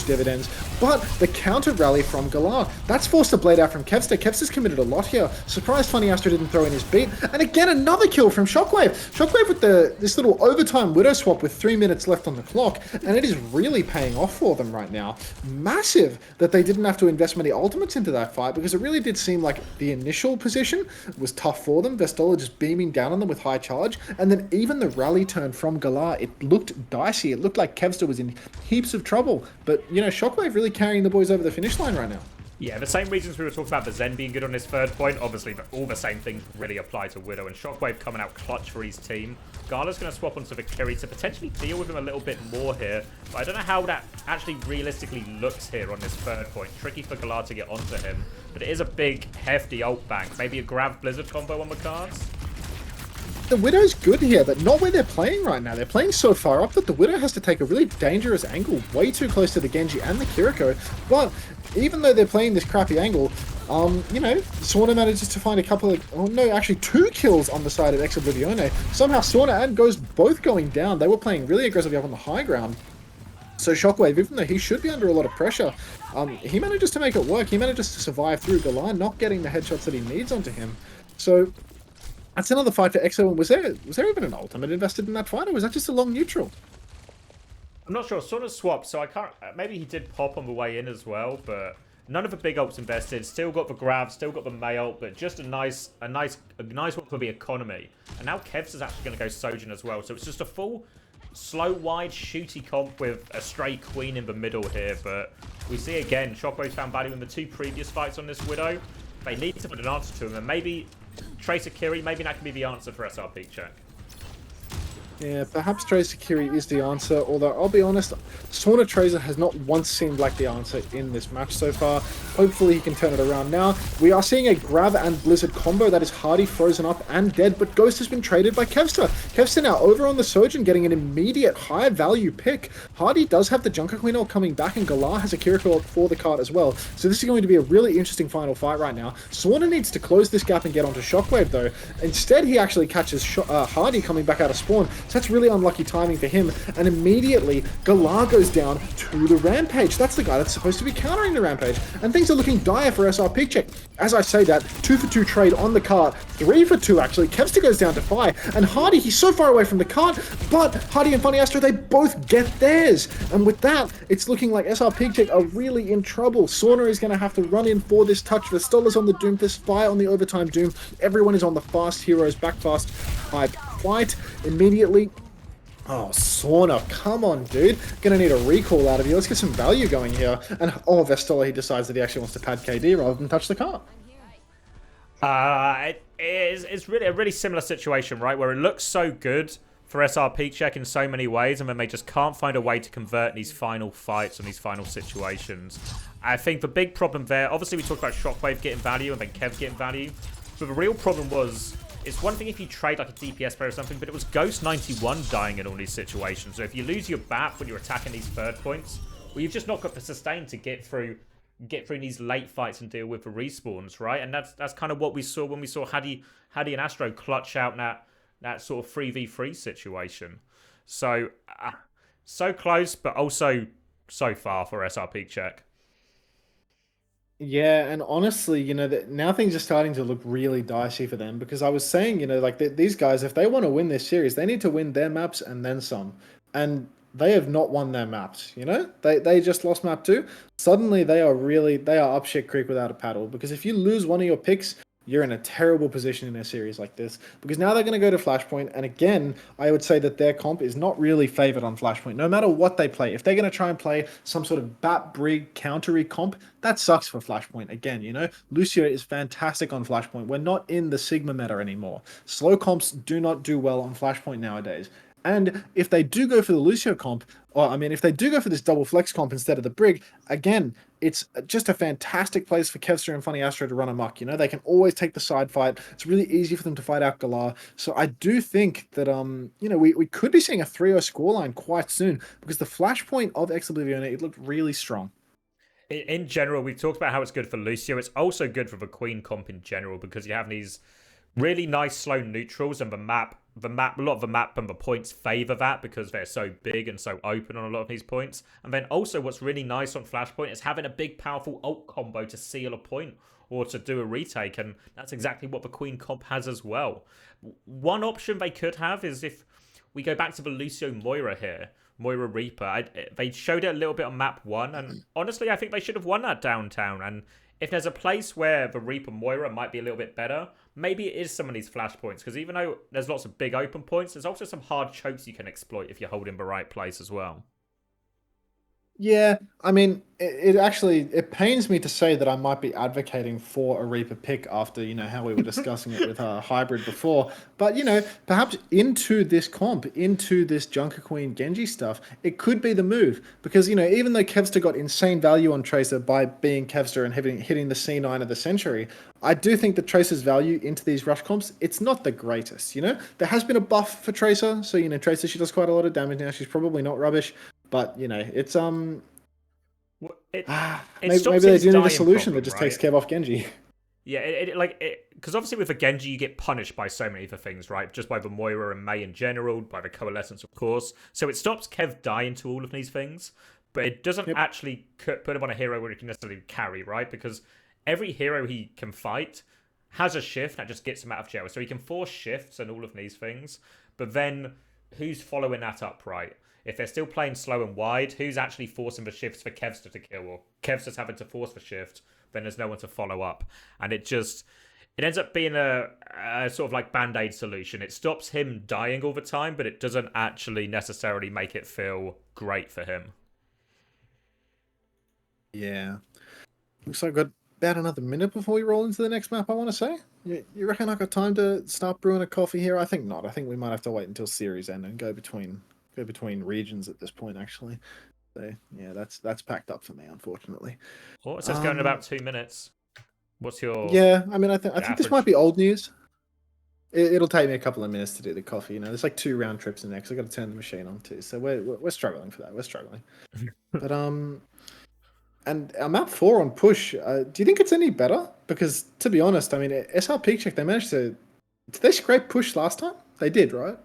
dividends, but the counter rally from Galar, that's forced a blade out from Kevster. Kevster's committed a lot here. Surprised Funny Astro didn't throw in his beat, and again another kill from Shockwave. Shockwave with this little overtime Widow swap with 3 minutes left on the clock, and it is really paying off for them right now. Massive that they didn't have to invest many ultimates into that fight, because it really did seem like the initial position was tough for them. Vestola just beaming down on them with high charge, and then even the rally turn from Galar, it looked dicey. It looked like Kevster was in heaps of trouble. But, Shockwave really carrying the boys over the finish line right now. Yeah, the same reasons we were talking about the Zen being good on this 3rd point. Obviously, all the same things really apply to Widow, and Shockwave coming out clutch for his team. Gala's going to swap onto Valkyrie to potentially deal with him a little bit more here. But I don't know how that actually realistically looks here on this 3rd point. Tricky for Galar to get onto him. But it is a big, hefty ult bank. Maybe a grab Blizzard combo on the cards? The Widow's good here, but not where they're playing right now. They're playing so far up that the Widow has to take a really dangerous angle, way too close to the Genji and the Kiriko. But even though they're playing this crappy angle, Sauna manages to find a couple of, actually 2 kills on the side of Oblivione. Somehow Sauna and Ghost both going down. They were playing really aggressively up on the high ground. So Shockwave, even though he should be under a lot of pressure, he manages to make it work. He manages to survive through Galar, not getting the headshots that he needs onto him. So that's another fight for EXO. And was there even an ultimate invested in that fight, or was that just a long neutral? I'm not sure. Sort of swapped, so I can't. Maybe he did pop on the way in as well, but none of the big ults invested. Still got the grab, still got the May ult, but just a nice one for the economy. And now Kev's is actually going to go Sojourn as well, so it's just a full slow, wide, shooty comp with a stray queen in the middle here. But we see again, Shockwave's found value in the 2 previous fights on this Widow. They need to put an answer to him, and maybe Tracer Kiri, maybe that can be the answer for SRPeakCheck. Yeah, perhaps Tracer Kiri is the answer, although I'll be honest, Sauna Tracer has not once seemed like the answer in this match so far. Hopefully he can turn it around now. We are seeing a Grab and Blizzard combo that is Hardy frozen up and dead, but Ghost has been traded by Kevster. Kevster now over on the Sojourn getting an immediate high value pick. Hardy does have the Junker Queen all coming back and Galar has a Kiriko for the card as well. So this is going to be a really interesting final fight right now. Sauna needs to close this gap and get onto Shockwave though. Instead he actually catches Hardy coming back out of spawn. So that's really unlucky timing for him. And immediately, Galar goes down to the Rampage. That's the guy that's supposed to be countering the Rampage. And things are looking dire for SRPeakCheck. As I say that, 2-for-2 trade on the cart. 3-for-2 actually. Kevster goes down to Fi. And Hardy, he's so far away from the cart. But Hardy and Funny Astro, they both get theirs. And with that, it's looking like SRPeakCheck are really in trouble. Sauna is going to have to run in for this touch. The Stolas on the Doomfist, Fi on the Overtime Doom. Everyone is on the fast heroes, back fast hype fight. Immediately, oh, Sauna, come on, dude. Gonna need a recall out of you. Let's get some value going here. And, oh, Vestola, he decides that he actually wants to pad KD rather than touch the cart. It's really a really similar situation, right? Where it looks so good for SRPeakCheck in so many ways, and then they just can't find a way to convert in these final fights and these final situations. I think the big problem there, obviously we talked about Shockwave getting value and then Kev getting value, but the real problem was, it's one thing if you trade like a DPS player or something, but it was Ghost 91 dying in all these situations. So if you lose your BAP when you're attacking these third points, well, you've just not got the sustain to get through these late fights and deal with the respawns, right? And that's kind of what we saw when we saw Hadi and Astro clutch out that sort of 3v3 situation. So so close, but also so far for SRPeakCheck. Yeah, and honestly, now things are starting to look really dicey for them because I was saying, like these guys, if they want to win this series, they need to win their maps and then some. And they have not won their maps, They just lost map 2. Suddenly they are up shit creek without a paddle because if you lose one of your picks, you're in a terrible position in a series like this because now they're going to go to Flashpoint. And again, I would say that their comp is not really favored on Flashpoint, no matter what they play. If they're going to try and play some sort of bat brig countery comp, that sucks for Flashpoint. Again, Lucio is fantastic on Flashpoint. We're not in the Sigma meta anymore. Slow comps do not do well on Flashpoint nowadays. And if they do go for the Lucio comp, or I mean, if they do go for this double flex comp instead of the Brig, again, it's just a fantastic place for Kevster and Funny Astro to run amok. They can always take the side fight. It's really easy for them to fight out Galar. So I do think that, we could be seeing a 3-0 scoreline quite soon because the flashpoint of Oblivione, it looked really strong. In general, we've talked about how it's good for Lucio. It's also good for the Queen comp in general because you have these really nice slow neutrals, and a lot of the map and the points favor that because they're so big and so open on a lot of these points. And then also what's really nice on Flashpoint is having a big powerful ult combo to seal a point or to do a retake, and that's exactly what the Queen comp has as well. One option they could have is if we go back to the Lucio Moira here, Moira Reaper. They showed it a little bit on map 1, and honestly I think they should have won that downtown. And if there's a place where the Reaper Moira might be a little bit better, maybe it is some of these flashpoints, because even though there's lots of big open points, there's also some hard chokes you can exploit if you're holding the right place as well. Yeah, I mean, it pains me to say that I might be advocating for a Reaper pick after, how we were discussing it with Hybrid before. But, perhaps into this comp, into this Junker Queen Genji stuff, it could be the move. Because, even though Kevster got insane value on Tracer by being Kevster and hitting the C9 of the century, I do think that Tracer's value into these rush comps, it's not the greatest, There has been a buff for Tracer, so, Tracer, she does quite a lot of damage now. She's probably not rubbish. But it's maybe they do need a solution that just takes Kev off Genji. Yeah, because obviously with the Genji you get punished by so many other things, right? Just by the Moira and Mei in general, by the Coalescence, of course. So it stops Kev dying to all of these things, but it doesn't actually put him on a hero where he can necessarily carry, right? Because every hero he can fight has a shift that just gets him out of jail. So he can force shifts and all of these things, but then who's following that up, right? If they're still playing slow and wide, who's actually forcing the shifts for Kevster to kill? Or Kevster's having to force the shift, then there's no one to follow up. And it ends up being a sort of like Band-Aid solution. It stops him dying all the time, but it doesn't actually necessarily make it feel great for him. Yeah. Looks like we've got about another minute before we roll into the next map, I want to say. You reckon I got time to start brewing a coffee here? I think not. I think we might have to wait until series end and go between regions at this point, actually. So yeah, that's packed up for me, unfortunately. Oh, it says going in about 2 minutes. What's your Yeah, I mean, I think this average? might be old news. It'll take me a couple of minutes to do the coffee. You know, there's like 2 round trips in there because I got to turn the machine on too. So we're struggling for that. We're struggling. But and our map 4 on push. Do you think it's any better? Because to be honest, I mean, SRPeakCheck, they managed to. Did they scrape push last time? They did, right?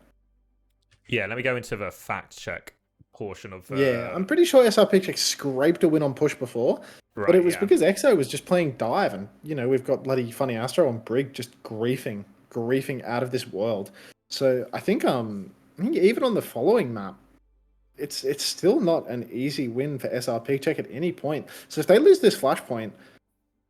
Yeah, let me go into the fact check portion of. Yeah, I'm pretty sure SRPeakCheck scraped a win on push before, but it was because EXO was just playing dive, and you know we've got bloody Funny Astro and Brig just griefing out of this world. So I think even on the following map, it's still not an easy win for SRPeakCheck at any point. So if they lose this flashpoint,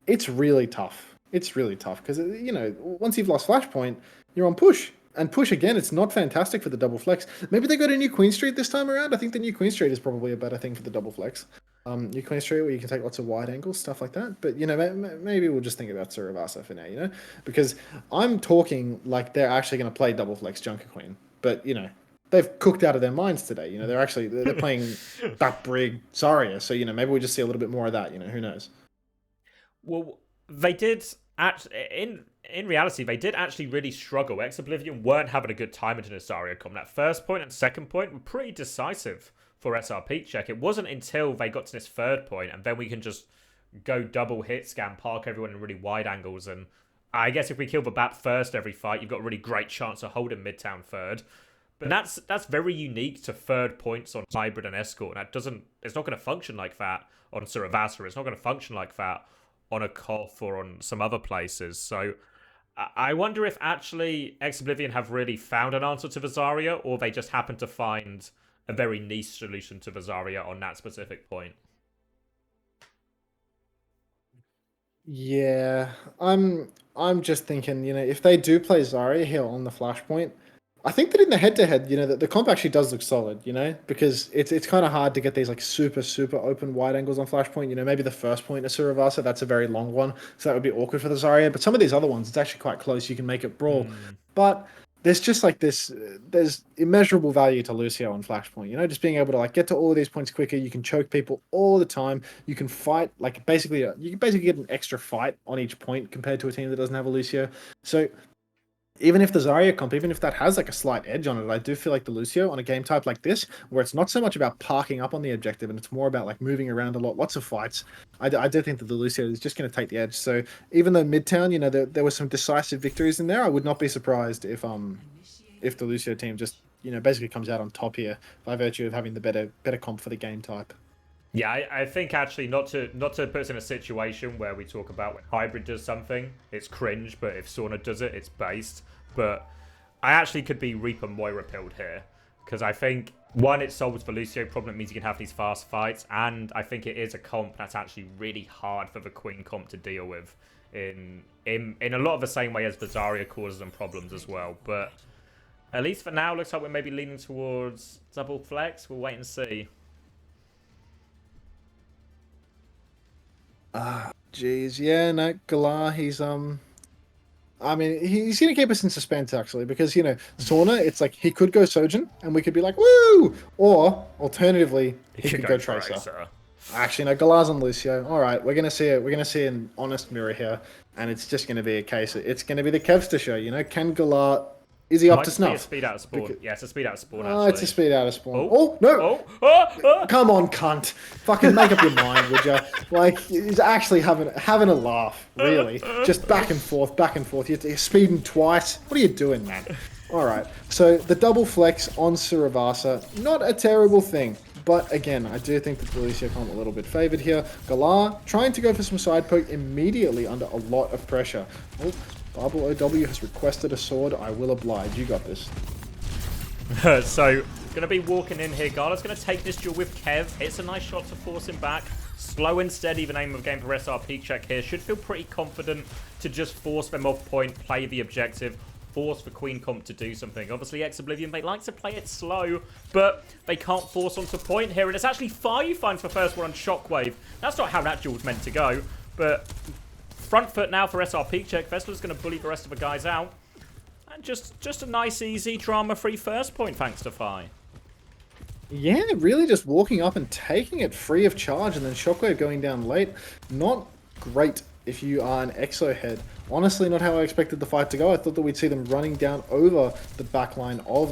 it's really tough. It's really tough because you know once you've lost flashpoint, you're on push. And push again, it's not fantastic for the double flex. Maybe they got a new Queen Street this time around. I think the new Queen Street is probably a better thing for the double flex. New Queen Street where you can take lots of wide angles, stuff like that. But, you know, maybe we'll just think about Suravasa for now, you know? Because I'm talking like they're actually going to play double flex Junker Queen. But, you know, they've cooked out of their minds today. You know, they're playing that Brig Zarya. So, you know, maybe we just see a little bit more of that, you know, who knows? Well, they did in reality, they did actually really struggle. Ex-Oblivion weren't having a good time into the Zarya comp. That first point and second point were pretty decisive for SRPeakCheck. It wasn't until they got to this third point, and then we can just go double hit scan, park everyone in really wide angles, and I guess if we kill the bat first every fight, you've got a really great chance of holding Midtown third. But that's very unique to third points on Hybrid and Escort. And it's not going to function like that on Suravasa. It's not going to function like that on a Koth or on some other places. So I wonder if actually Ex-Oblivion have really found an answer to the Zarya, or they just happen to find a very niche solution to the Zarya on that specific point. Yeah, I'm just thinking, you know, if they do play Zarya here on the flashpoint, I think that in the head-to-head, you know, that the comp actually does look solid, you know, because it's kind of hard to get these like super open wide angles on flashpoint. You know, maybe the first point of Suravasa, that's a very long one, so that would be awkward for the Zarya. But some of these other ones, it's actually quite close. You can make it brawl, but there's just like this. There's immeasurable value to Lucio on flashpoint. You know, just being able to like get to all of these points quicker. You can choke people all the time. You can fight like basically you can basically get an extra fight on each point compared to a team that doesn't have a Lucio. So even if the Zarya comp, even if that has like a slight edge on it, I do feel like the Lucio on a game type like this, where it's not so much about parking up on the objective and it's more about like moving around a lot, lots of fights. I do think that the Lucio is just going to take the edge. So even though Midtown, you know, there were some decisive victories in there, I would not be surprised if the Lucio team just, you know, basically comes out on top here by virtue of having the better comp for the game type. Yeah, I think actually not to put us in a situation where we talk about when Hybrid does something, it's cringe, but if Sauna does it, it's based. But I actually could be Reaper Moira pilled here, because I think, one, it solves the Lucio problem, it means you can have these fast fights, and I think it is a comp that's actually really hard for the Queen comp to deal with in a lot of the same way as the Zarya causes them problems as well. But at least for now, looks like we're maybe leaning towards double flex. We'll wait and see. Jeez, yeah, no, Galar, I mean, he's going to keep us in suspense, actually, because, you know, Sauna, it's like he could go Sojin, and we could be like, woo! Or, alternatively, he could go Tracer. Actually, no, Galar's on Lucio. All right, we're going to see an honest mirror here, and it's just going to be a case. It's going to be the Kevster show, you know? Can Galar... Is he up to snuff? It's a speed out of spawn. Yeah, it's a speed out of spawn, actually. Oh, it's a speed out of spawn. Oh, no! Come on, cunt. Fucking make up your mind, would you? Like, he's actually having a laugh, really. Just back and forth. You're speeding twice. What are you doing, man? All right. So, the double flex on Suravasa, not a terrible thing. But, again, I do think that the Lucio comp a little bit favoured here. Galar trying to go for some side poke immediately under a lot of pressure. Oh, Barbel OW has requested a sword. I will oblige. You got this. So, going to be walking in here. Gala's going to take this duel with Kev. It's a nice shot to force him back. Slow and steady, the name of the game for SRPeakCheck here. Should feel pretty confident to just force them off point, play the objective, force the Queen comp to do something. Obviously, Ex-Oblivion, they like to play it slow, but they can't force onto point here. And it's actually 5 finds for first one on Shockwave. That's not how that duel's meant to go, but front foot now for SRPeakCheck. Vestler's going to bully the rest of the guys out. And just a nice, easy, drama-free first point, thanks to Fi. Yeah, really just walking up and taking it free of charge, and then Shockwave going down late. Not great if you are an Exo head. Honestly, not how I expected the fight to go. I thought that we'd see them running down over the backline of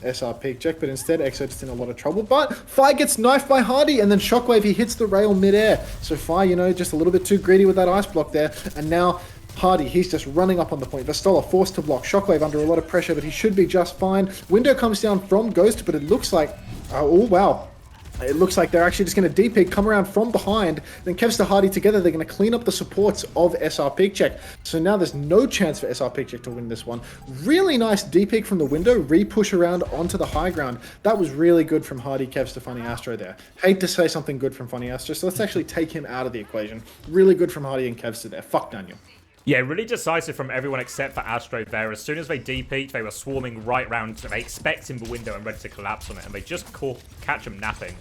SRPeakCheck, but instead Exo just in a lot of trouble. But Fi gets knifed by Hardy, and then Shockwave, he hits the rail midair. So Fi, you know, just a little bit too greedy with that ice block there, and now Hardy, he's just running up on the point. Vestola forced to block. Shockwave under a lot of pressure, but he should be just fine. Window comes down from Ghost, but it looks like... oh, wow. It looks like they're actually just going to DP, come around from behind. Then Kevster Hardy together, they're going to clean up the supports of SRPeakCheck. So now there's no chance for SRPeakCheck to win this one. Really nice DP from the window, re-push around onto the high ground. That was really good from Hardy, Kevster, Funny Astro there. Hate to say something good from Funny Astro, so let's actually take him out of the equation. Really good from Hardy and Kevster there. Fuck Daniel. Yeah, really decisive from everyone except for Astro there. As soon as they DP'd, they were swarming right round. They expecting the window and ready to collapse on it, and they just catch them napping.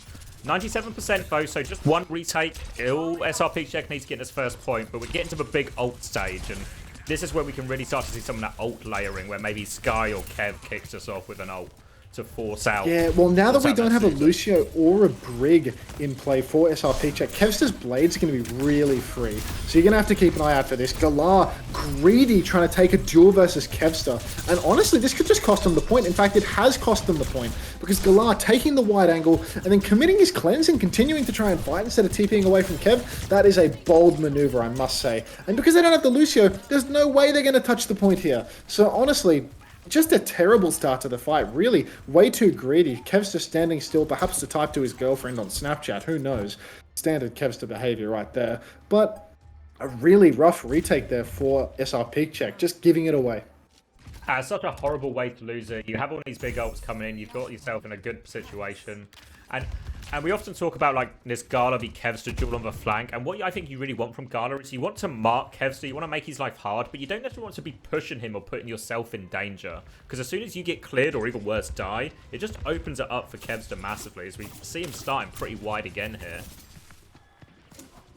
97% though, so just one retake. SRPeakCheck needs to get this first point, but we're getting to the big ult stage, and this is where we can really start to see some of that ult layering, where maybe Sky or Kev kicks us off with an ult to force out. Yeah, well, now that we don't have a Lucio or a Brig in play for SRPeakCheck, Kevster's Blade's going to be really free. So you're going to have to keep an eye out for this. Galar, greedy, trying to take a duel versus Kevster. And honestly, this could just cost them the point. In fact, it has cost them the point. Because Galar taking the wide angle and then committing his cleanse and continuing to try and fight instead of TPing away from Kev, that is a bold maneuver, I must say. And because they don't have the Lucio, there's no way they're going to touch the point here. So honestly, just a terrible start to the fight, really. Way too greedy. Kevster standing still, perhaps to type to his girlfriend on Snapchat, who knows. Standard Kevster behavior right there. But a really rough retake there for SRPeakCheck, just giving it away. Such a horrible way to lose it. You have all these big ults coming in, you've got yourself in a good situation. And we often talk about like this Gala v Kevster duel on the flank, and what I think you really want from Gala is you want to mark Kevster, you want to make his life hard, but you don't necessarily want to be pushing him or putting yourself in danger. Because as soon as you get cleared, or even worse, die, it just opens it up for Kevster massively, as we see him starting pretty wide again here.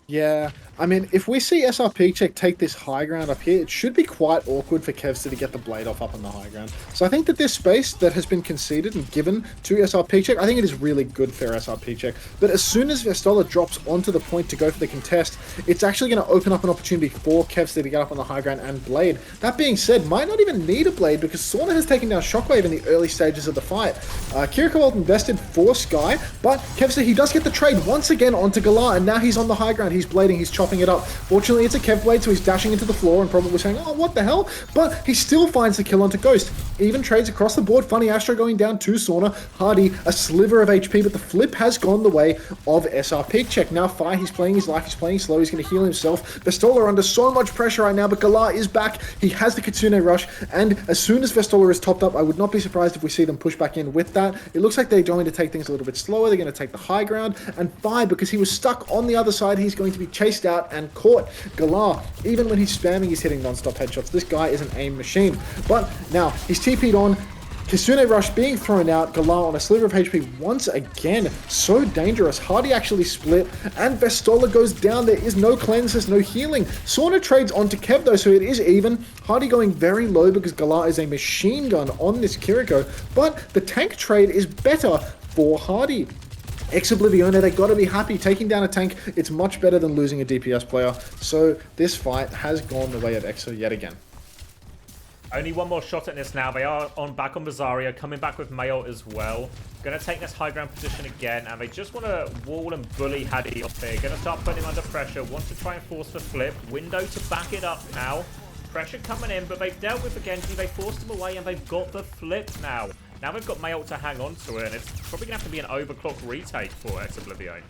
Yeah, I mean, if we see SRPeakCheck take this high ground up here, it should be quite awkward for Kevster to get the blade off up on the high ground. So I think that this space that has been conceded and given to SRPeakCheck, I think it is really good for SRPeakCheck. But as soon as Vestola drops onto the point to go for the contest, it's actually going to open up an opportunity for Kevster to get up on the high ground and blade. That being said, might not even need a blade because Sauna has taken down Shockwave in the early stages of the fight. Kiriko invested for Sky, but Kevster, he does get the trade once again onto Galar, and now he's on the high ground. He's blading, he's chopping it up. Fortunately, it's a Kev blade, so he's dashing into the floor and probably saying, oh, what the hell? But he still finds the kill onto Ghost. Even trades across the board. Funny Astro going down to Sauna. Hardy, a sliver of HP, but the flip has gone the way of SRPeakCheck. Now, Fi, he's playing his life, he's playing slow, he's going to heal himself. Vestola under so much pressure right now, but Galar is back. He has the Kitsune Rush, and as soon as Vestola is topped up, I would not be surprised if we see them push back in with that. It looks like they're going to take things a little bit slower. They're going to take the high ground, and Fi, because he was stuck on the other side, he's going to be chased out and caught. Galar, even when he's spamming, he's hitting non-stop headshots. This guy is an aim machine. But now, he's TP'd on. Kitsune Rush being thrown out. Galar on a sliver of HP once again. So dangerous. Hardy actually split, and Vestola goes down. There is no cleanses, no healing. Sauna trades onto Kev though, so it is even. Hardy going very low because Galar is a machine gun on this Kiriko, but the tank trade is better for Hardy. Ex-Oblivione, they got to be happy. Taking down a tank, it's much better than losing a DPS player. So this fight has gone the way of Exo yet again. Only one more shot at this now. They are back on Bizarrio, coming back with Mayo as well. Going to take this high ground position again, and they just want to wall and bully Hadi off here. Going to start putting him under pressure. Want to try and force the flip. Window to back it up now. Pressure coming in, but they've dealt with the Genji. They forced him away, and they've got the flip now. Now they've got Mayo to hang on to it, and it's probably going to have to be an overclock retake for Ex-Oblivione.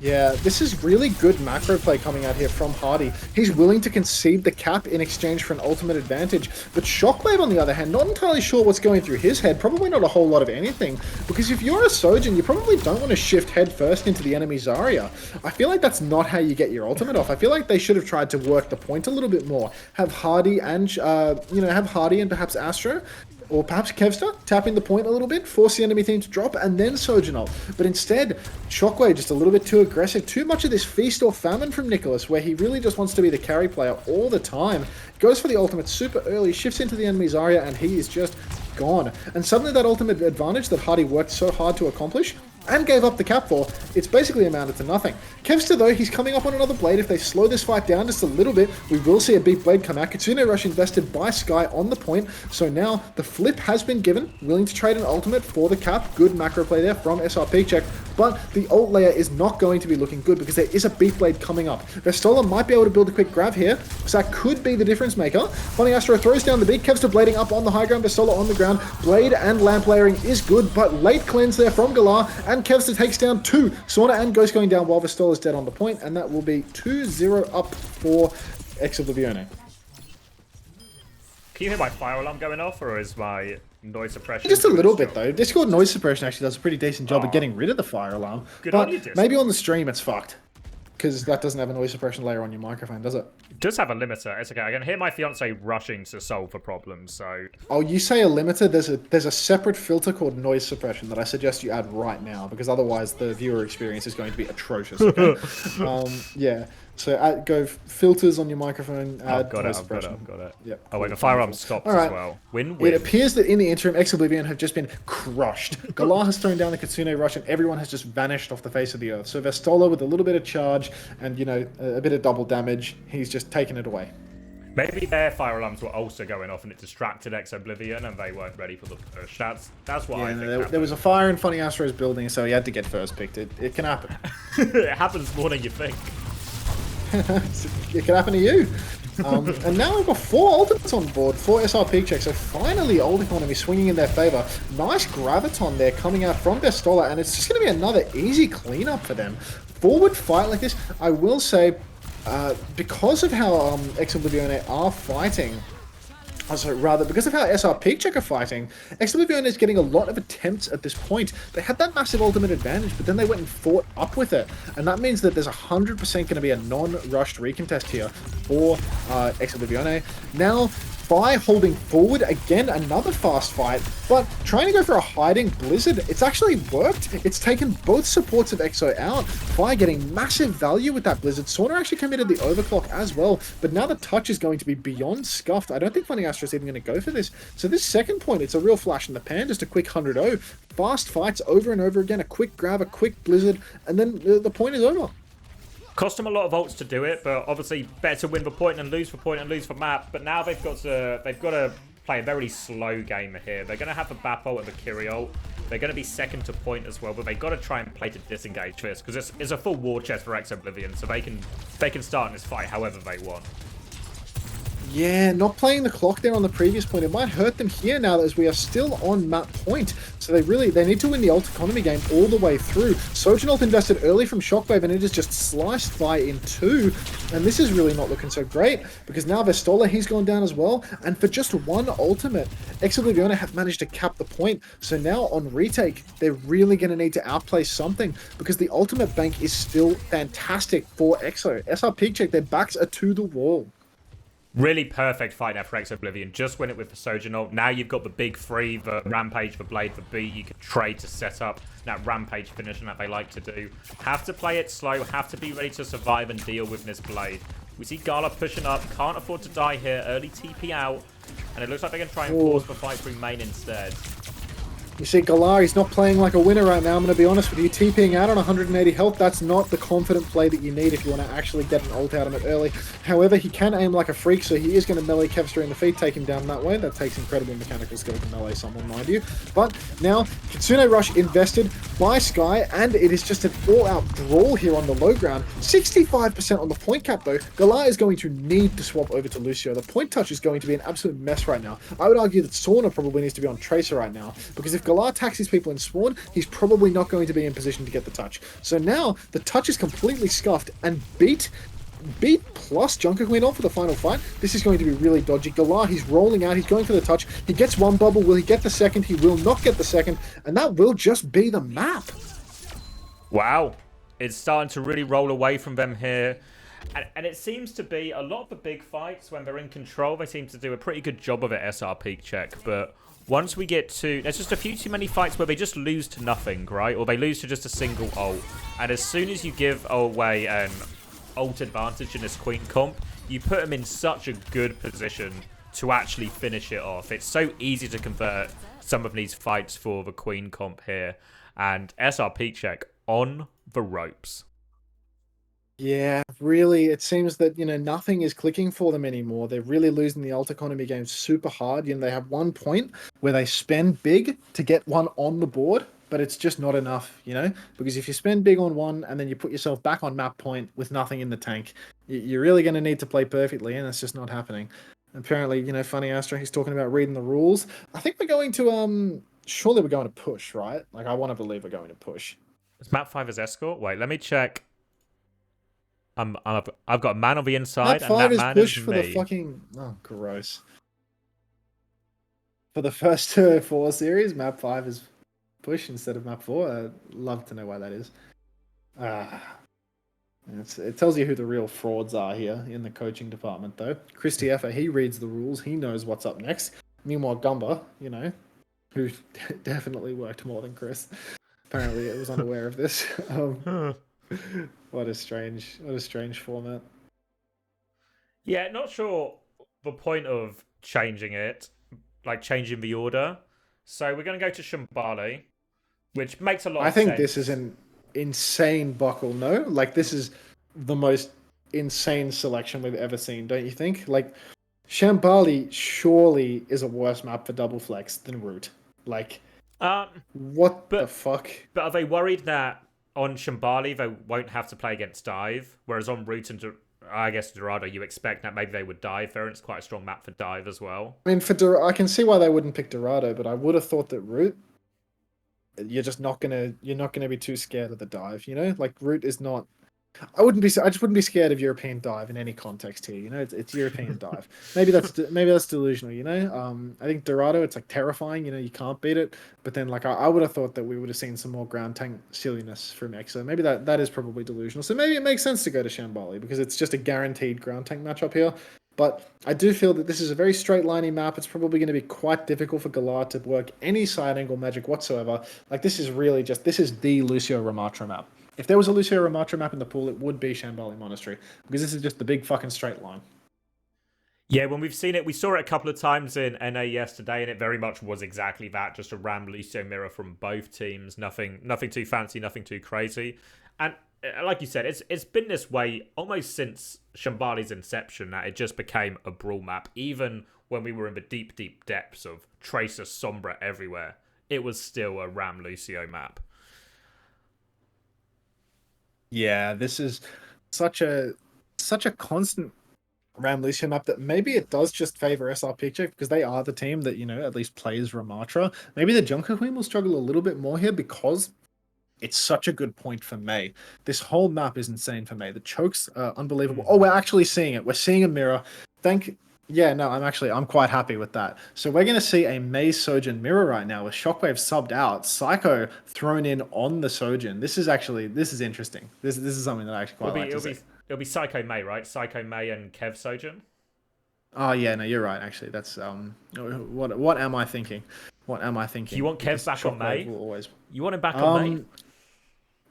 Yeah, this is really good macro play coming out here from Hardy. He's willing to concede the cap in exchange for an ultimate advantage. But Shockwave, on the other hand, not entirely sure what's going through his head. Probably not a whole lot of anything. Because if you're a Sojin, you probably don't want to shift head first into the enemy Zarya. I feel like that's not how you get your ultimate off. I feel like they should have tried to work the point a little bit more. Have Hardy and, have Hardy and perhaps Astro or perhaps Kevster tapping the point a little bit, force the enemy team to drop, and then Sojourner. But instead, Shockwave just a little bit too aggressive. Too much of this feast or famine from Nicholas, where he really just wants to be the carry player all the time. Goes for the ultimate super early, shifts into the enemy's area, and he is just gone. And suddenly that ultimate advantage that Hardy worked so hard to accomplish and gave up the cap for, it's basically amounted to nothing. Kevster, though, he's coming up on another blade. If they slow this fight down just a little bit, we will see a big blade come out. Kitsune Rush invested by Sky on the point, so now the flip has been given. Willing to trade an ultimate for the cap. Good macro play there from SRPeakCheck, but the ult layer is not going to be looking good because there is a beat blade coming up. Vestola might be able to build a quick grab here, so that could be the difference maker. Funny Astro throws down the beat. Kevster blading up on the high ground. Vestola on the ground. Blade and lamp layering is good, but late cleanse there from Galar, and Kevster takes down 2. Sauna and Ghost going down while Vestola is dead on the point, and that will be 2-0 up for Oblivione. Can you hear my fire alarm going off, or is my noise suppression? Just a little bit, though. Discord noise suppression actually does a pretty decent job of getting rid of the fire alarm. Good but on you, Discord. maybe on the stream it's fucked. Because that doesn't have a noise suppression layer on your microphone, does it? It does have a limiter. It's okay. I can hear my fiance rushing to solve the problem, so... Oh, you say a limiter? There's a separate filter called noise suppression that I suggest you add right now, because otherwise the viewer experience is going to be atrocious. Okay? Yeah. So go filters on your microphone. Add noise suppression. I've got it. Yep. Oh wait, the fire alarm stopped as well. Win-win. It appears that in the interim, Oblivion have just been crushed. Galar has thrown down the Kitsune Rush, and everyone has just vanished off the face of the earth. So Vestola with a little bit of charge and, you know, a bit of double damage, he's just taken it away. Maybe their fire alarms were also going off and it distracted Oblivion and they weren't ready for the push. That's what I think. There was a fire in Funny Astro's building, so he had to get first picked. It can happen. It happens more than you think. It can happen to you. And now we've got 4 ultimates on board for SRPeakCheck, so finally Old Economy swinging in their favour. Nice Graviton there coming out from Vestola, and it's just going to be another easy cleanup for them. Forward fight like this, I will say, because of how Oblivione are fighting, because of how SRPeakCheck are fighting, Oblivione is getting a lot of attempts at this point. They had that massive ultimate advantage, but then they went and fought up with it. And that means that there's 100% going to be a non-rushed recontest here for Oblivione. Now, by holding forward, again, another fast fight, but trying to go for a hiding Blizzard, it's actually worked. It's taken both supports of EXO out by getting massive value with that Blizzard. Sauna actually committed the overclock as well, but now the touch is going to be beyond scuffed. I don't think Funny Astro's even going to go for this. So this second point, it's a real flash in the pan, just a quick 100-0. Fast fights over and over again, a quick grab, a quick Blizzard, and then the point is over. Cost them a lot of ults to do it, but obviously better to win for point and lose for point and lose for map. But now they've got to play a very slow game here. They're going to have a Bap ult and a Kiri ult. They're going to be second to point as well, but they've got to try and play to disengage this because it's a full war chest for Oblivion, so they can start this fight however they want. Yeah, not playing the clock there on the previous point. It might hurt them here now as we are still on map point. So they need to win the ult economy game all the way through. Sojin ult invested early from Shockwave and it is just sliced by in 2. And this is really not looking so great because now Vestola, he's gone down as well. And for just 1 ultimate, Oblivione have managed to cap the point. So now on retake, they're really going to need to outplay something because the ultimate bank is still fantastic for EXO. SRPeakCheck, their backs are to the wall. Really perfect fight there for Oblivion. Just win it with the Sojin ult. Now you've got the big 3, the Rampage, the Blade, the beat. You can trade to set up that Rampage finish that they like to do. Have to play it slow. Have to be ready to survive and deal with this Blade. We see Gala pushing up. Can't afford to die here. Early TP out. And it looks like they're going to try and force the fight through main instead. You see, Galar, he's not playing like a winner right now, I'm going to be honest with you. TPing out on 180 health, that's not the confident play that you need if you want to actually get an ult out of it early. However, he can aim like a freak, so he is going to melee Kevster in the feet, take him down that way. That takes incredible mechanical skill to melee someone, mind you. But now, Kitsune Rush invested by Sky, and it is just an all-out brawl here on the low ground. 65% on the point cap, though. Galar is going to need to swap over to Lucio. The point touch is going to be an absolute mess right now. I would argue that Sauna probably needs to be on Tracer right now, because if Galar taxis people in spawn, he's probably not going to be in position to get the touch. So now, the touch is completely scuffed, and Beat plus Junker Queen on for the final fight. This is going to be really dodgy. Galar, he's rolling out, he's going for the touch. He gets 1 bubble, will he get the second? He will not get the second, and that will just be the map. Wow. It's starting to really roll away from them here. And it seems to be a lot of the big fights, when they're in control, they seem to do a pretty good job of it, SRPeakCheck, but once we get to... There's just a few too many fights where they just lose to nothing, right? Or they lose to just a single ult. And as soon as you give away an ult advantage in this Queen comp, you put them in such a good position to actually finish it off. It's so easy to convert some of these fights for the Queen comp here. And SRPeakCheck on the ropes. Yeah, really, it seems that, nothing is clicking for them anymore. They're really losing the ult economy game super hard. They have one point where they spend big to get one on the board, but it's just not enough, because if you spend big on one and then you put yourself back on map point with nothing in the tank, you're really going to need to play perfectly, and it's just not happening. Apparently, Funny Astro, he's talking about reading the rules. I think we're going to, surely we're going to push, right? Like, I want to believe we're going to push. Is map 5 as escort? Wait, let me check. I've got a man on the inside, Map 5 and that is man push is for me. the fucking... Oh, gross. For the first 4 series, map 5 is push instead of map 4. I'd love to know why that is. It tells you who the real frauds are here in the coaching department, though. Christy Effa, he reads the rules. He knows what's up next. Meanwhile, Gumba, who definitely worked more than Chris. Apparently, it was unaware of this. What a strange format. Yeah, not sure the point of changing it, like changing the order. So we're going to go to Shambali, which makes a lot of sense. I think this is an insane buckle, no? Like, this is the most insane selection we've ever seen, don't you think? Like, Shambali surely is a worse map for double flex than Root. Like, what the fuck? But are they worried that on Shambali they won't have to play against Dive, whereas on Root and I guess Dorado you expect that maybe they would dive there, and it's quite a strong map for Dive as well. I mean, I can see why they wouldn't pick Dorado, but I would have thought that Root, you're not gonna be too scared of the dive, Like, Root is not... I just wouldn't be scared of European dive in any context here, It's European dive. Maybe that's delusional, I think Dorado, it's like terrifying, you can't beat it. But then, like, I would have thought that we would have seen some more ground tank silliness from Exo. Maybe that is probably delusional. So maybe it makes sense to go to Shambali because it's just a guaranteed ground tank matchup here. But I do feel that this is a very straight-liney map. It's probably going to be quite difficult for Galar to work any side angle magic whatsoever. Like, this is the Lucio Ramatra map. If there was a Lucio Ramatra map in the pool, it would be Shambali Monastery, because this is just the big fucking straight line. Yeah, when we've seen it, we saw it a couple of times in NA yesterday, and it very much was exactly that, just a Ram Lucio mirror from both teams. Nothing too fancy, nothing too crazy. And like you said, it's been this way almost since Shambali's inception, that it just became a brawl map. Even when we were in the deep, deep depths of Tracer Sombra everywhere, it was still a Ram Lucio map. Yeah, this is such a constant Ram Lucio map that maybe it does just favor SRPeakCheck because they are the team that, at least plays Ramatra. Maybe the Junker Queen will struggle a little bit more here because it's such a good point for May. This whole map is insane for May. The chokes are unbelievable. Oh, we're actually seeing it. We're seeing a mirror. I'm quite happy with that. So we're going to see a May Sojin mirror right now with Shockwave subbed out, Psycho thrown in on the Sojin. This is interesting. This is something that I actually quite like to see. It'll be Psycho May, right? Psycho May and Kev Sojin? Oh, yeah, no, you're right, actually. That's, what am I thinking? What am I thinking? Do you want Kev back on May? You want him back on May?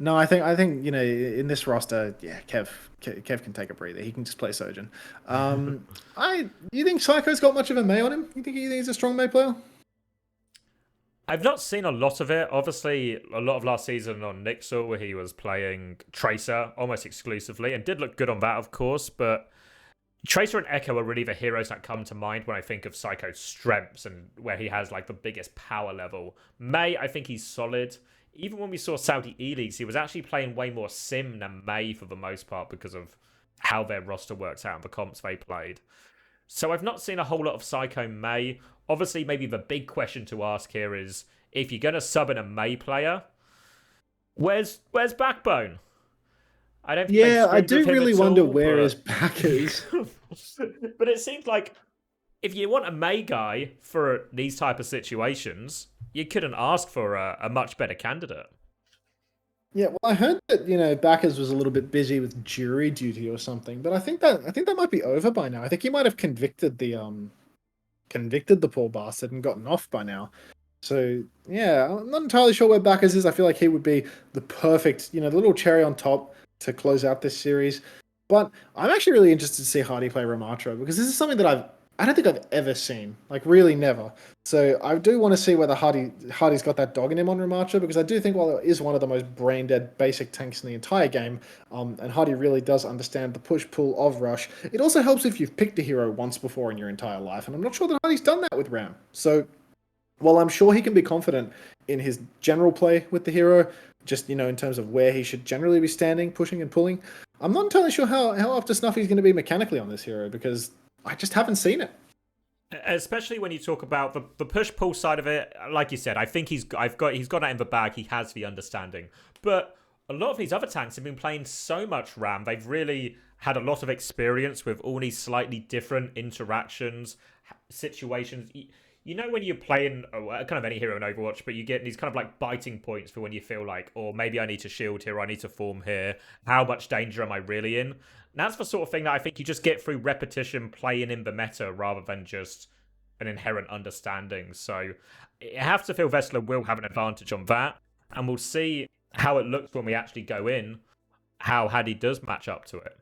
No, I think in this roster, yeah, Kev can take a breather. He can just play Sojin. You think Psycho's got much of a May on him? You think he's a strong May player? I've not seen a lot of it. Obviously, a lot of last season on Nixel, where he was playing Tracer almost exclusively, and did look good on that, of course, but Tracer and Echo are really the heroes that come to mind when I think of Psycho's strengths and where he has like the biggest power level. May, I think he's solid. Even when we saw Saudi E-Leagues, he was actually playing way more Sim than May for the most part because of how their roster works out and the comps they played. So I've not seen a whole lot of Psycho May. Obviously, maybe the big question to ask here is, if you're going to sub in a May player, where's Backbone? I don't think I do really wonder where his back is. But it seems like if you want a May guy for these type of situations, you couldn't ask for a much better candidate. Yeah, well, I heard that Backers was a little bit busy with jury duty or something, but I think that might be over by now. I think he might have convicted the convicted the poor bastard and gotten off by now. So yeah, I'm not entirely sure where Bacchus is. I feel like he would be the perfect, the little cherry on top to close out this series. But I'm actually really interested to see Hardy play Ramatra because this is something that I don't think I've ever seen, like really never. So I do want to see whether Hardy's got that dog in him on Ramatra because I do think while it is one of the most brain dead basic tanks in the entire game, and Hardy really does understand the push pull of Rush. It also helps if you've picked a hero once before in your entire life, and I'm not sure that Hardy's done that with Ram. So while I'm sure he can be confident in his general play with the hero, just in terms of where he should generally be standing, pushing and pulling, I'm not entirely sure how up to snuff he's going to be mechanically on this hero because I just haven't seen it. Especially when you talk about the push pull side of it, like you said, I think he's got that in the bag. He has the understanding, but a lot of these other tanks have been playing so much Ram. They've really had a lot of experience with all these slightly different interactions, situations. When you're playing kind of any hero in Overwatch, but you get these kind of like biting points for when you feel like, or maybe I need to shield here, or I need to form here. How much danger am I really in? And that's the sort of thing that I think you just get through repetition, playing in the meta, rather than just an inherent understanding. So I have to feel Vessler will have an advantage on that, and we'll see how it looks when we actually go in, how Hadi does match up to it.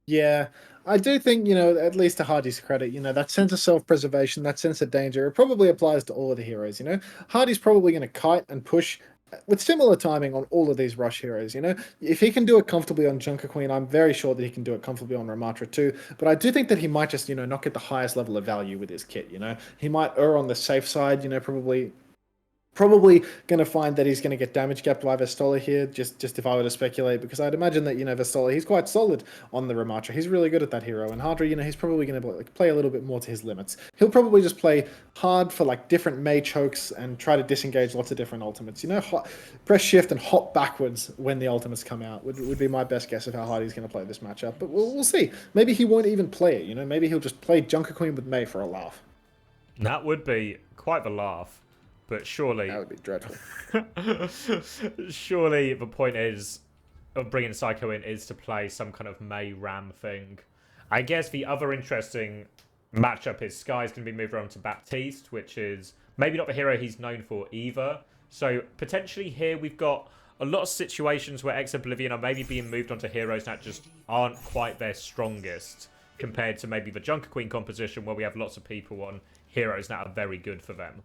Yeah, I do think, at least to Hardy's credit, that sense of self-preservation, that sense of danger, it probably applies to all of the heroes, Hardy's probably going to kite and push with similar timing on all of these Rush heroes, If he can do it comfortably on Junker Queen, I'm very sure that he can do it comfortably on Ramatra too, but I do think that he might just, not get the highest level of value with his kit, He might err on the safe side, probably going to find that he's going to get damage capped by Vestola here, just if I were to speculate, because I'd imagine that, Vestola, he's quite solid on the Ramatra. He's really good at that hero, and Hardra, he's probably going to play a little bit more to his limits. He'll probably just play hard for different Mei chokes and try to disengage lots of different ultimates. Press shift and hop backwards when the ultimates come out would be my best guess of how Hardy's going to play this matchup, but we'll see. Maybe he won't even play it, maybe he'll just play Junker Queen with Mei for a laugh. That would be quite the laugh. But surely... That would be dreadful. Surely the point of bringing Psycho in is to play some kind of Mei Ram thing. I guess the other interesting matchup is Sky's going to be moved around to Baptiste, which is maybe not the hero he's known for either. So potentially here we've got a lot of situations where Oblivion are maybe being moved onto heroes that just aren't quite their strongest, compared to maybe the Junker Queen composition where we have lots of people on heroes that are very good for them.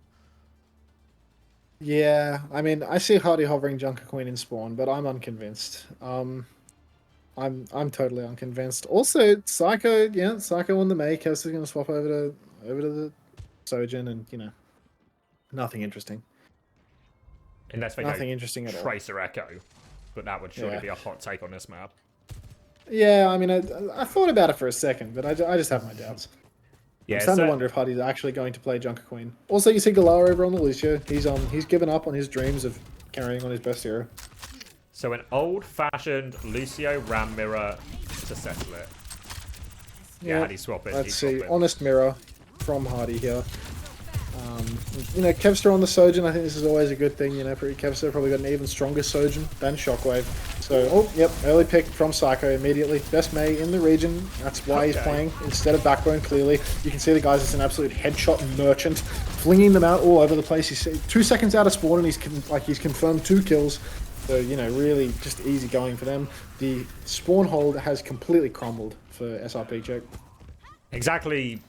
Yeah, I mean, I see Hardy hovering Junker Queen in spawn, but I'm unconvinced. I'm totally unconvinced. Also, Psycho on the Mei. Kev's is going to swap over to the Sojin, and nothing interesting. Unless they nothing interesting at all. Tracer Echo, but that would surely be a hot take on this map. Yeah, I mean, I thought about it for a second, but I just have my doubts. Yeah, I'm starting to wonder if Hardy's actually going to play Junker Queen. Also, you see Galar over on the Lucio. He's given up on his dreams of carrying on his best hero. So an old-fashioned Lucio Ram mirror to settle it. Yeah, Hardy swap it. Let's see. Honest mirror from Hardy here. Kevster on the Sojin, I think this is always a good thing. Kevster probably got an even stronger Sojin than Shockwave. So, early pick from Psycho immediately. Best Mei in the region. That's why he's playing instead of Backbone, clearly. You can see the guy's just an absolute headshot merchant, flinging them out all over the place. He's 2 seconds out of spawn and he's confirmed 2 kills. So, really just easy going for them. The spawn hold has completely crumbled for SRPeakCheck. Exactly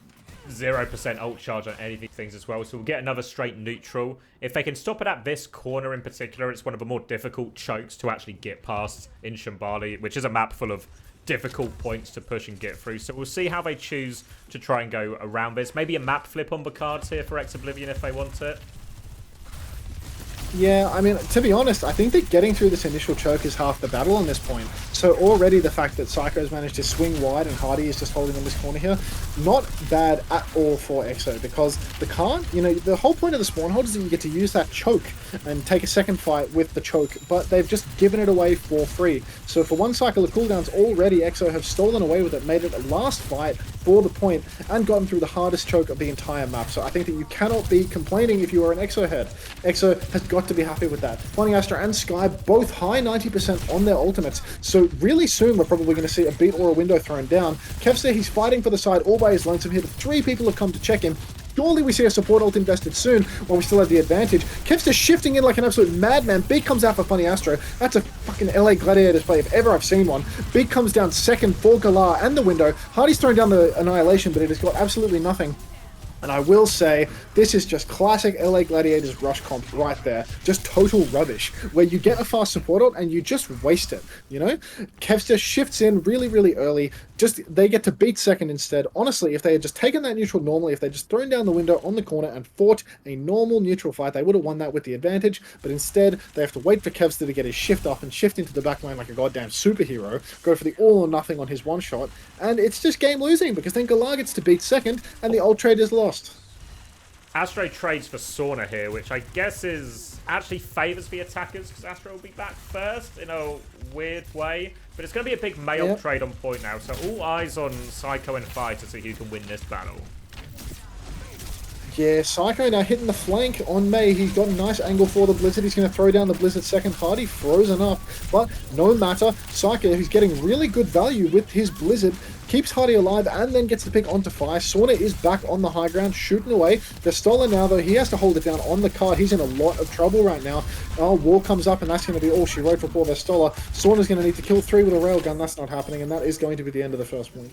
0% ult charge on any of these things as well, so we'll get another straight neutral. If they can stop it at this corner in particular, it's one of the more difficult chokes to actually get past in Shambali, which is a map full of difficult points to push and get through. So we'll see how they choose to try and go around this. Maybe a map flip on the cards here for Oblivion if they want it. Yeah, I mean, to be honest, I think that getting through this initial choke is half the battle on this point. So already the fact that Psycho's managed to swing wide and Hardy is just holding on this corner here, not bad at all for EXO, because the whole point of the spawn hold is that you get to use that choke and take a second fight with the choke, but they've just given it away for free. So for one cycle of cooldowns, already EXO have stolen away with it, made it a last fight for the point and gotten through the hardest choke of the entire map. So I think that you cannot be complaining if you are an EXO head. EXO has got to be happy with that. Funny Astra and Sky both high 90% on their ultimates. So really soon we're probably going to see a beat or a window thrown down. Kevster, he's fighting for the side all by his lonesome here. The 3 people have come to check him. Surely we see a support ult invested soon while we still have the advantage. Kevster shifting in like an absolute madman. Big comes out for Funny Astro. That's a fucking LA Gladiators play if ever I've seen one. Big comes down second for Galar and the window. Hardy's throwing down the Annihilation, but it has got absolutely nothing. And I will say, this is just classic LA Gladiators rush comp right there. Just total rubbish, where you get a fast support ult and you just waste it, you know? Kevster shifts in really, really early. They get to beat second instead. Honestly, if they had just taken that neutral normally, if they'd just thrown down the window on the corner and fought a normal neutral fight, they would have won that with the advantage. But instead, they have to wait for Kevster to get his shift up and shift into the backline like a goddamn superhero, go for the all or nothing on his one shot, and it's just game losing because then Galar gets to beat second and the ult trade is lost. Astro trades for Sauna here, which I guess actually favours the attackers because Astro will be back first in a weird way. But it's going to be a big male trade on point now, so all eyes on Psycho and Fire to see who can win this battle. Yeah, Psycho now hitting the flank on May. He's got a nice angle for the Blizzard. He's going to throw down the Blizzard second. Hardy frozen up, but no matter. Psycho, who's getting really good value with his Blizzard, keeps Hardy alive and then gets the pick onto Fire. Sauna is back on the high ground, shooting away. Vestola now, though, he has to hold it down on the card. He's in a lot of trouble right now. Oh, War comes up, and that's going to be all she wrote for poor Vestola. Sauna's going to need to kill 3 with a railgun. That's not happening, and that is going to be the end of the first point.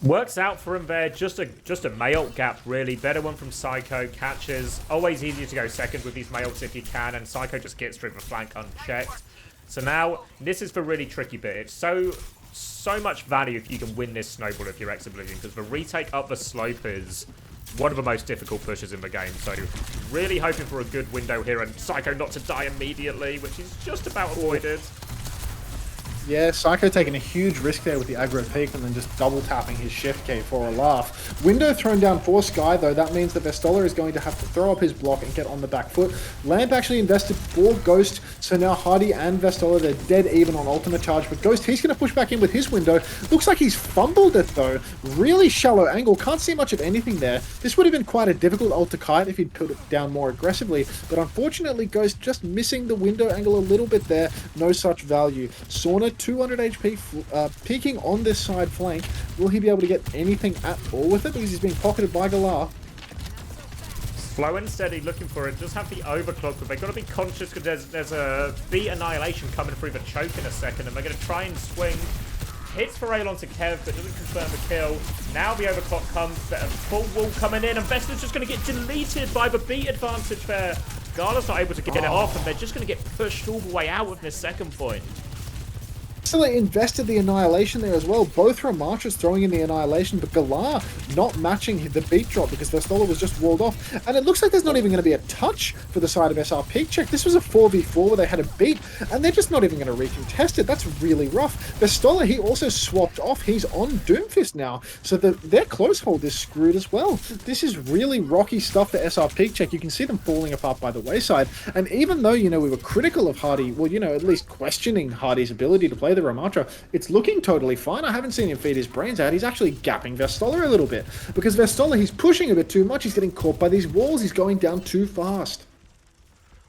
Works out for him there, just a Mayult gap really. Better one from Psycho, catches. Always easier to go second with these Mayults if you can, and Psycho just gets through the flank unchecked. So now, this is the really tricky bit. It's so much value if you can win this snowball if you're Oblivion, because the retake up the slope is one of the most difficult pushes in the game. So really hoping for a good window here, and Psycho not to die immediately, which is just about avoided. Yeah, Psycho taking a huge risk there with the aggro peak and then just double tapping his shift key for a laugh. Window thrown down for Sky, though. That means that Vestola is going to have to throw up his block and get on the back foot. Lamp actually invested for Ghost, so now Hardy and Vestola, they're dead even on ultimate charge. But Ghost, he's going to push back in with his window. Looks like he's fumbled it, though. Really shallow angle. Can't see much of anything there. This would have been quite a difficult ult to kite if he'd put it down more aggressively. But unfortunately, Ghost just missing the window angle a little bit there. No such value. Sauna, 200 HP, peeking on this side flank. Will he be able to get anything at all with it? Because he's being pocketed by Galar. Slow and steady, looking for it. Does have the overclock, but they've got to be conscious because there's a beat Annihilation coming through the choke in a second, and they're going to try and swing. Hits for rail onto Kev, but doesn't confirm the kill. Now the overclock comes, but a full wall coming in, and Vesper's just going to get deleted by the beat advantage there. Gala's not able to get it off, and they're just going to get pushed all the way out with this second point. So they invested the Annihilation there as well. Both Ramatras throwing in the Annihilation, but Galar not matching the beat drop because Vestola was just walled off. And it looks like there's not even going to be a touch for the side of SRPeakCheck. This was a 4v4 where they had a beat, and they're just not even going to recontest it. That's really rough. Vestola, he also swapped off. He's on Doomfist now, so their close hold is screwed as well. This is really rocky stuff for SRPeakCheck. You can see them falling apart by the wayside. And even though, you know, we were critical of Hardy, well, you know, at least questioning Hardy's ability to play the Ramatra, it's looking totally fine. I haven't seen him feed his brains out. He's actually gapping Vestola a little bit because Vestola, he's pushing a bit too much. He's getting caught by these walls. He's going down too fast.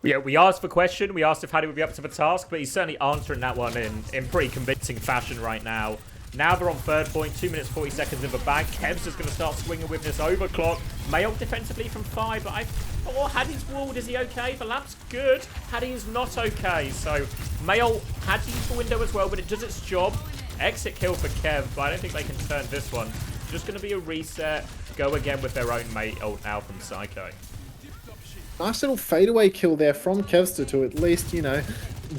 Yeah, we asked the question. We asked if Hardy would be up to the task, but he's certainly answering that one in pretty convincing fashion right now. Now they're on third point, 2 minutes 40 seconds in the bag. Kev's just going to start swinging with this overclock. Mayult defensively from 5, but Haddy's walled. Is he okay? The lamp's good. Haddy is not okay. So Mayult had to use the window as well, but it does its job. Exit kill for Kev, but I don't think they can turn this one. Just going to be a reset. Go again with their own Mayult now from Psycho. Nice little fadeaway kill there from Kevster to at least, you know,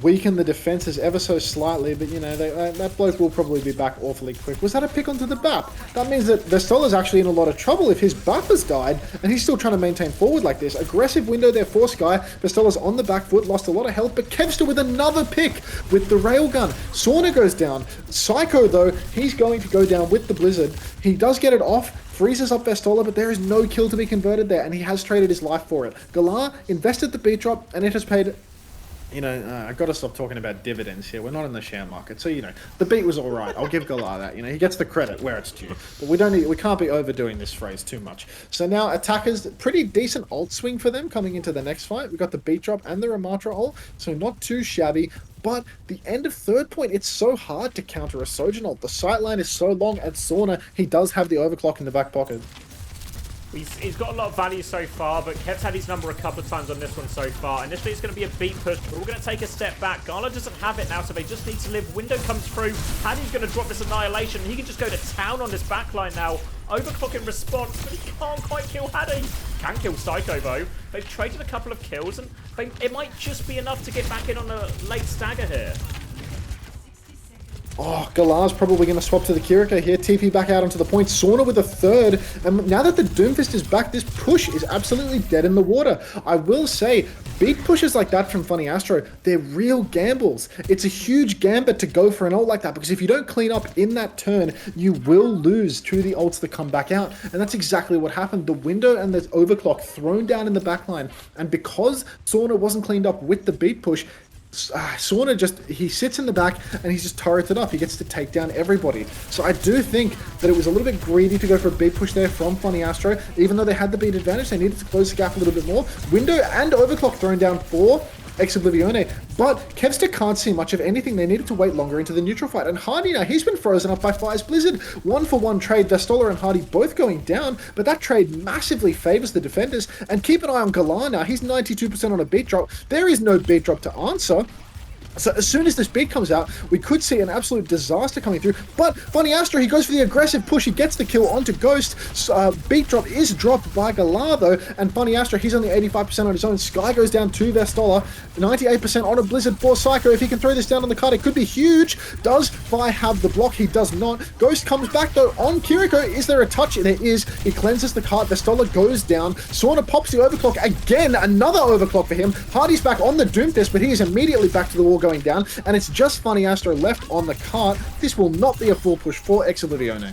weaken the defenses ever so slightly, but, you know, that bloke will probably be back awfully quick. Was that a pick onto the BAP? That means that Vestola's actually in a lot of trouble if his BAP has died, and he's still trying to maintain forward like this. Aggressive window there for Sky. Vestola's on the back foot, lost a lot of health, but Kevster with another pick with the railgun. Sauna goes down. Psycho, though, he's going to go down with the Blizzard. He does get it off, freezes up Vestola, but there is no kill to be converted there, and he has traded his life for it. Galar invested the beat drop, and it has paid I got to stop talking about dividends here. We're not in the share market, so the beat was all right. I'll give Galar that. He gets the credit where it's due. But we can't be overdoing this phrase too much. So now attackers, pretty decent ult swing for them coming into the next fight. We got the beat drop and the Ramatra ult, so not too shabby. But the end of third point, it's so hard to counter a Sojourn ult. The sight line is so long, and Sauna, he does have the overclock in the back pocket. He's got a lot of value so far, but Kev's had his number a couple of times on this one so far. Initially, it's going to be a beat push, but we're going to take a step back. Gala doesn't have it now, so they just need to live. Window comes through. Paddy's going to drop this Annihilation. He can just go to town on this backline now. Overclock in response, but he can't quite kill Haddy. Can kill Psycho, though. They've traded a couple of kills, and it might just be enough to get back in on a late stagger here. Oh, Galar's probably going to swap to the Kiriko here. TP back out onto the point. Sauna with a third. And now that the Doomfist is back, this push is absolutely dead in the water. I will say, beat pushes like that from Funny Astro, they're real gambles. It's a huge gambit to go for an ult like that, because if you don't clean up in that turn, you will lose to the ults that come back out. And that's exactly what happened. The window and the overclock thrown down in the backline. And because Sauna wasn't cleaned up with the beat push, Sauna he sits in the back and he's just turreted up. He gets to take down everybody. So I do think that it was a little bit greedy to go for a beat push there from Funny Astro. Even though they had the beat advantage, they needed to close the gap a little bit more. Window and overclock thrown down for Oblivione, but Kevster can't see much of anything. They needed to wait longer into the neutral fight, and Hardy now, he's been frozen up by Fire's Blizzard. 1-for-1 trade, Vestola and Hardy both going down, but that trade massively favors the defenders, and keep an eye on Galar now. He's 92% on a beat drop. There is no beat drop to answer. So as soon as this beat comes out, we could see an absolute disaster coming through. But Funny Astro, he goes for the aggressive push. He gets the kill onto Ghost. Beat drop is dropped by Galar, though. And Funny Astro, he's only 85% on his own. Sky goes down to Vestola. 98% on a Blizzard for Psycho. If he can throw this down on the card, it could be huge. Does Vi have the block? He does not. Ghost comes back, though, on Kiriko. Is there a touch? There is. He cleanses the card. Vestola goes down. Sauna pops the overclock. Again, another overclock for him. Hardy's back on the Doomfist, but he is immediately back to the wall going down, and it's just Funny Astro left on the cart. This will not be a full push for Oblivione.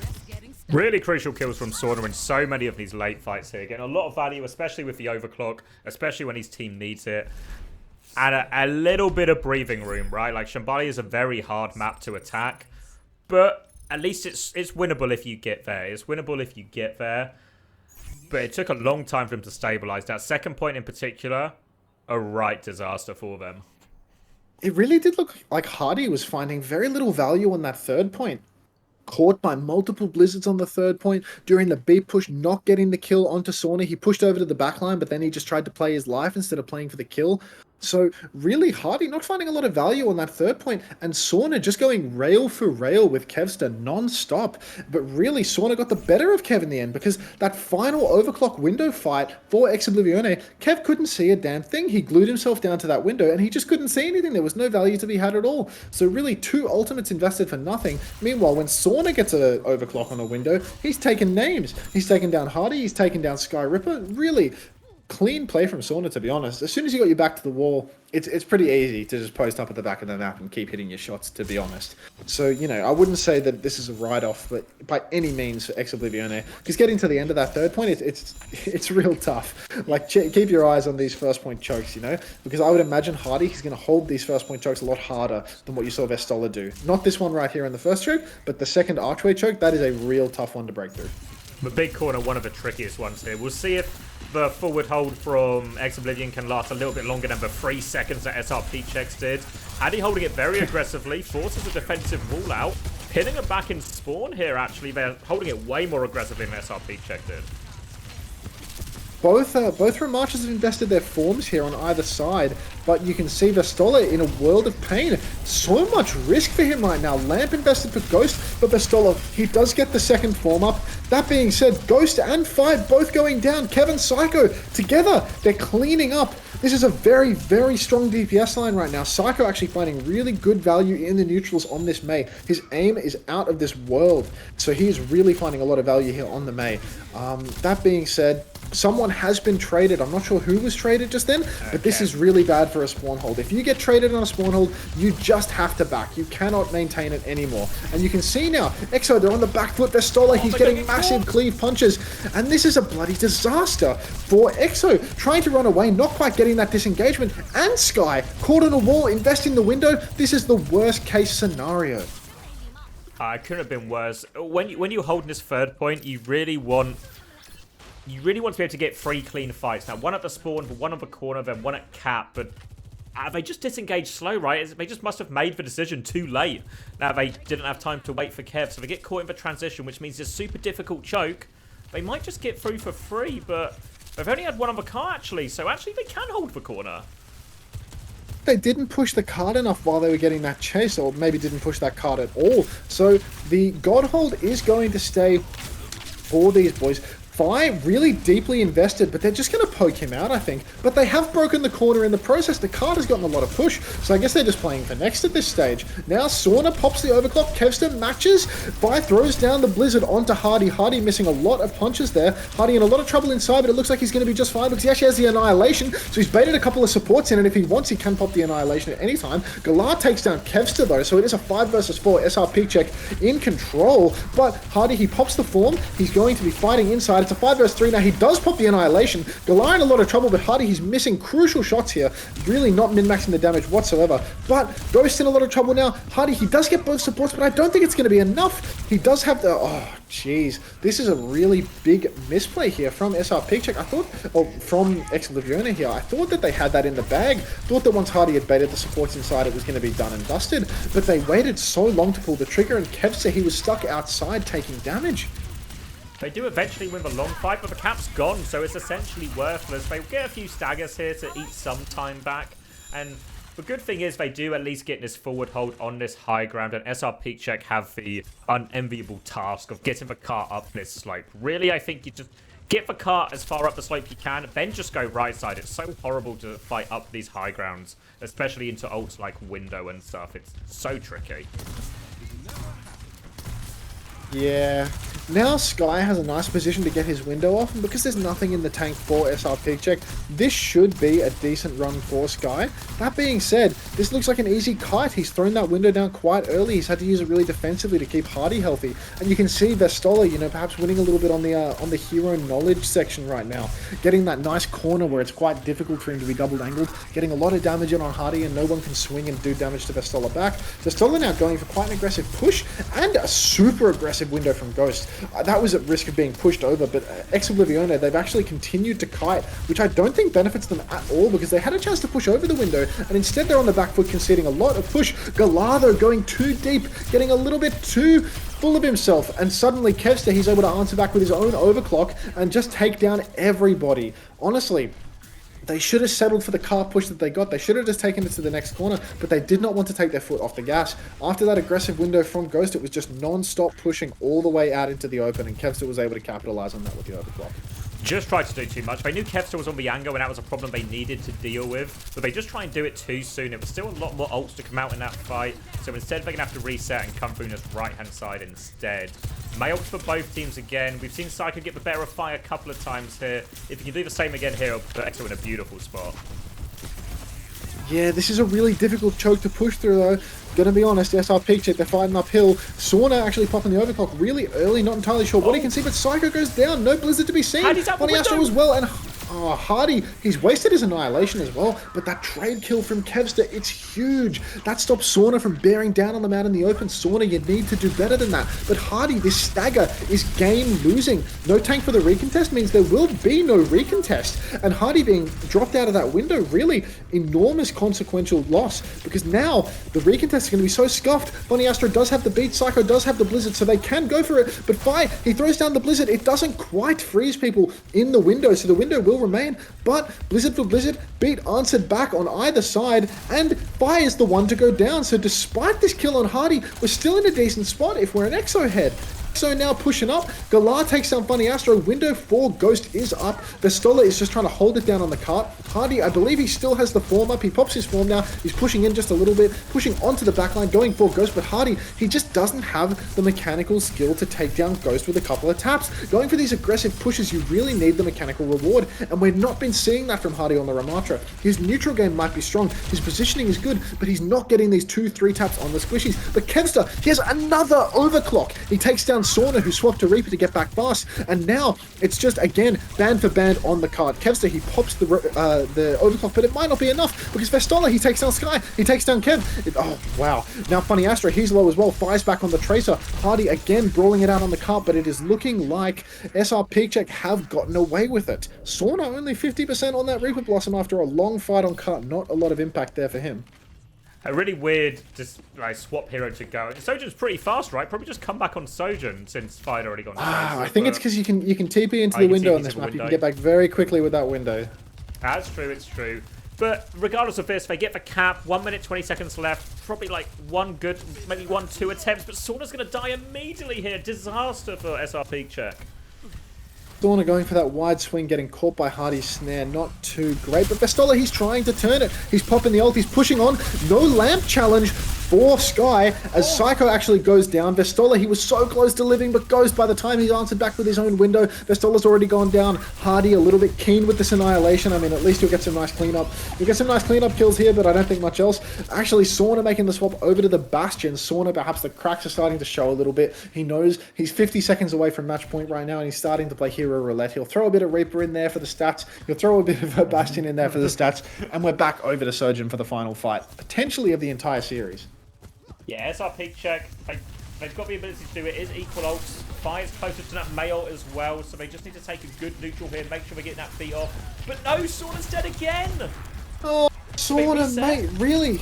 Really crucial kills from Sauna in so many of these late fights here. Getting a lot of value, especially with the overclock, especially when his team needs it. And a little bit of breathing room, right? Like, Shambali is a very hard map to attack, but at least it's winnable if you get there. It's winnable if you get there, but it took a long time for them to stabilize. That second point in particular, a right disaster for them. It really did look like Hardy was finding very little value on that third point. Caught by multiple Blizzards on the third point during the beat push, not getting the kill onto Sauna. He pushed over to the backline, but then he just tried to play his life instead of playing for the kill. So really, Hardy not finding a lot of value on that third point, and Sauna just going rail for rail with Kevster non-stop. But really, Sauna got the better of Kev in the end, because that final overclock window fight for Oblivione, Kev couldn't see a damn thing. He glued himself down to that window, and he just couldn't see anything. There was no value to be had at all. So really, two ultimates invested for nothing. Meanwhile, when Sauna gets an overclock on a window, he's taken names. He's taken down Hardy, he's taken down Sky Ripper. Really clean play from Sauna, to be honest. As soon as you got your back to the wall, it's pretty easy to just post up at the back of the map and keep hitting your shots, to be honest. So, I wouldn't say that this is a write-off, but by any means for Oblivione, because getting to the end of that third point, it's real tough. Like, keep your eyes on these first point chokes, because I would imagine Hardy, he's going to hold these first point chokes a lot harder than what you saw Vestola do. Not this one right here in the first choke, but the second archway choke, that is a real tough one to break through. The big corner, one of the trickiest ones here. We'll see if the forward hold from Oblivion can last a little bit longer than the 3 seconds that SRPeakCheck did. Addy holding it very aggressively, forces a defensive wall out, pinning him back in spawn here, actually. They're holding it way more aggressively than SRPeakCheck did. Both Remarchers have invested their forms here on either side, but you can see Vestola in a world of pain. So much risk for him right now. Lamp invested for Ghost, but Vestola, he does get the second form up. That being said, Ghost and Five both going down. Kevin Psycho together, they're cleaning up. This is a very, very strong DPS line right now. Psycho actually finding really good value in the neutrals on this Mei. His aim is out of this world, so he is really finding a lot of value here on the Mei. That being said, someone has been traded. I'm not sure who was traded just then, but this Okay. is really bad for a spawn hold. If you get traded on a spawn hold, you just have to back. You cannot maintain it anymore. And you can see now, Exo, they're on the back foot. They're Stoller, he's getting massive cleave punches. And this is a bloody disaster for Exo. Trying to run away, not quite getting that disengagement. And Sky, caught on a wall, investing the window. This is the worst case scenario. It couldn't have been worse. When you hold in this third point, you really want to be able to get 3 clean fights. Now, one at the spawn, one on the corner, then one at cap, but they just disengaged slow, right? They just must have made the decision too late. Now, they didn't have time to wait for Kev, so they get caught in the transition, which means it's a super difficult choke. They might just get through for free, but they've only had one on the car, actually, so actually they can hold the corner. They didn't push the card enough while they were getting that chase, or maybe didn't push that card at all. So the God hold is going to stay for these boys. Vi really deeply invested, but they're just going to poke him out, I think. But they have broken the corner in the process. The card has gotten a lot of push, so I guess they're just playing for next at this stage. Now Sauna pops the overclock. Kevster matches. Vi throws down the Blizzard onto Hardy. Hardy missing a lot of punches there. Hardy in a lot of trouble inside, but it looks like he's going to be just fine because he actually has the Annihilation, so he's baited a couple of supports in, and if he wants, he can pop the Annihilation at any time. Galar takes down Kevster, though, so it is a 5 versus 4 SRPeakCheck in control, but Hardy, he pops the form. He's going to be fighting inside. It's a 5 versus 3 now. He does pop the Annihilation. Galar in a lot of trouble, but Hardy, he's missing crucial shots here. Really not min-maxing the damage whatsoever. But Ghost in a lot of trouble now. Hardy, he does get both supports, but I don't think it's going to be enough. He does have the... Oh, jeez. This is a really big misplay here from SRPeakCheck. I thought... Or from Oblivione here. I thought that they had that in the bag. Thought that once Hardy had baited the supports inside, it was going to be done and dusted. But they waited so long to pull the trigger, and Kevster, he was stuck outside taking damage. They do eventually win the long fight, but the cap's gone, so it's essentially worthless. They get a few staggers here to eat some time back, and the good thing is they do at least get this forward hold on this high ground, and SRPeakCheck have the unenviable task of getting the car up this slope. Really, I think you just get the car as far up the slope you can, then just go right side. It's so horrible to fight up these high grounds, especially into ults like window and stuff. It's so tricky. Yeah. Now Sky has a nice position to get his window off, and because there's nothing in the tank for SRPeakCheck, this should be a decent run for Sky. That being said, this looks like an easy kite. He's thrown that window down quite early. He's had to use it really defensively to keep Hardy healthy. And you can see Vestola, you know, perhaps winning a little bit on the hero knowledge section right now. Getting that nice corner where it's quite difficult for him to be double angled, getting a lot of damage in on Hardy, and no one can swing and do damage to Vestola back. Vestola now going for quite an aggressive push, and a super aggressive window from Ghost. That was at risk of being pushed over, but Oblivione, they've actually continued to kite, which I don't think benefits them at all, because they had a chance to push over the window, and instead they're on the back foot conceding a lot of push. Galar, though, going too deep, getting a little bit too full of himself, and suddenly Kevster, he's able to answer back with his own overclock and just take down everybody. Honestly, they should have settled for the car push that they got. They should have just taken it to the next corner, but they did not want to take their foot off the gas. After that aggressive window from Ghost, it was just non-stop pushing all the way out into the open, and Kevster was able to capitalize on that with the overclock. Just tried to do too much. They knew Kevster was on the angle, and that was a problem they needed to deal with, but they just try and do it too soon. It was still a lot more ults to come out in that fight, so instead they're going to have to reset and come through this right-hand side instead. May ults for both teams again. We've seen Psycho get the better of fire a couple of times here. If you can do the same again here, it'll put Exo in a beautiful spot. Yeah, this is a really difficult choke to push through, though. Gonna be honest, SRPeakCheck, they're fighting uphill. Sauna actually popping the overclock really early, not entirely sure what he can see, but Psycho goes down. No Blizzard to be seen. Bonnie Astro as well, and Hardy, he's wasted his Annihilation as well, but that trade kill from Kevster, it's huge. That stops Sauna from bearing down on them out in the open. Sauna, you need to do better than that. But Hardy, this stagger is game losing. No tank for the recontest means there will be no recontest. And Hardy being dropped out of that window, really enormous consequential loss, because now the recontest is going to be so scuffed. Bonnie Astro does have the beat, Psycho does have the Blizzard, so they can go for it. But Fi, he throws down the Blizzard. It doesn't quite freeze people in the window, so the window will remain, but Blizzard for Blizzard, beat answered back on either side, and Fi is the one to go down. So despite this kill on Hardy, we're still in a decent spot if we're an Exo head. So now pushing up, Galar takes down Funny Astro, window 4, Ghost is up, Vestola is just trying to hold it down on the cart. Hardy, I believe he still has the form up, he pops his form now, he's pushing in just a little bit, pushing onto the backline, going for Ghost, but Hardy, he just doesn't have the mechanical skill to take down Ghost with a couple of taps. Going for these aggressive pushes, you really need the mechanical reward, and we've not been seeing that from Hardy on the Ramatra. His neutral game might be strong, his positioning is good, but he's not getting these 2-3 taps on the squishies. But Kevster, he has another overclock. He takes down Sauna, who swapped to Reaper to get back fast, and now it's just again band for band on the card. Kevster, he pops the overclock, but it might not be enough because Vestola, he takes down Sky, he takes down Kev. Oh wow! Now Funny Astro, he's low as well. Fires back on the Tracer. Hardy again brawling it out on the cart, but it is looking like SRPeakCheck have gotten away with it. Sauna only 50% on that Reaper Blossom after a long fight on cart. Not a lot of impact there for him. A really weird just like swap hero to go. Sojourn's pretty fast, right? Probably just come back on Sojourn since Fight already gone. I think it's because you can TP into the window on this map. You can get back very quickly with that window. That's true, it's true. But regardless of this, they get the cap, 1 minute, 20 seconds left. Probably like one good, maybe 1-2 attempts, but Sauna's going to die immediately here. Disaster for SRPeakCheck. Sauna going for that wide swing, getting caught by Hardy's snare. Not too great, but Vestola, he's trying to turn it. He's popping the ult, he's pushing on. No lamp challenge for Sky as Psycho actually goes down. Vestola, he was so close to living, but goes by the time he's answered back with his own window. Vestola's already gone down. Hardy a little bit keen with this annihilation. I mean, at least you'll get some nice cleanup. You'll get some nice cleanup kills here, but I don't think much else. Actually, Sauna making the swap over to the Bastion. Sauna, perhaps the cracks are starting to show a little bit. He knows he's 50 seconds away from match point right now, and he's starting to play Hero Roulette. He'll throw a bit of Reaper in there for the stats. He'll throw a bit of a Bastion in there for the stats, and we're back over to Sojourn for the final fight, potentially of the entire series. Yeah, SRPeakCheck, they've got the ability to do it. It is equal ults. Fire's closer to that Mail as well, so they just need to take a good neutral here, make sure we're getting that beat off. But no, Sauna's dead again! Oh, Sauna, mate, really?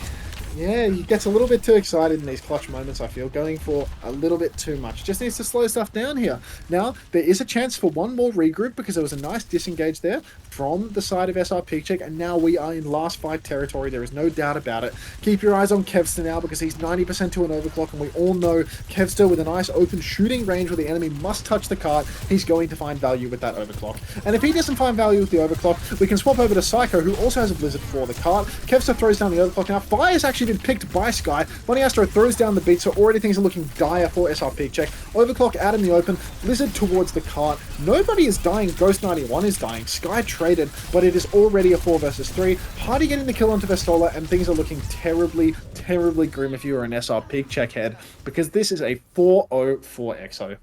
Yeah, he gets a little bit too excited in these clutch moments, I feel, going for a little bit too much. Just needs to slow stuff down here. Now, there is a chance for one more regroup because there was a nice disengage there from the side of SRPeakCheck, and now we are in last fight territory. There is no doubt about it. Keep your eyes on Kevster now because he's 90% to an overclock, and we all know Kevster with a nice open shooting range where the enemy must touch the cart, he's going to find value with that overclock. And if he doesn't find value with the overclock, we can swap over to Psycho, who also has a Blizzard for the cart. Kevster throws down the overclock. Now, Fire's actually been picked by Sky. Funny Astro throws down the beat, so already things are looking dire for SRPeakCheck. Overclock out in the open, Blizzard towards the cart. Nobody is dying. Ghost 91 is dying. Sky traded, but it is already a 4 versus 3. Hardy getting the kill onto Vestola, and things are looking terribly, terribly grim if you are an SRPeakCheck head, because this is a 4-0 for EXO.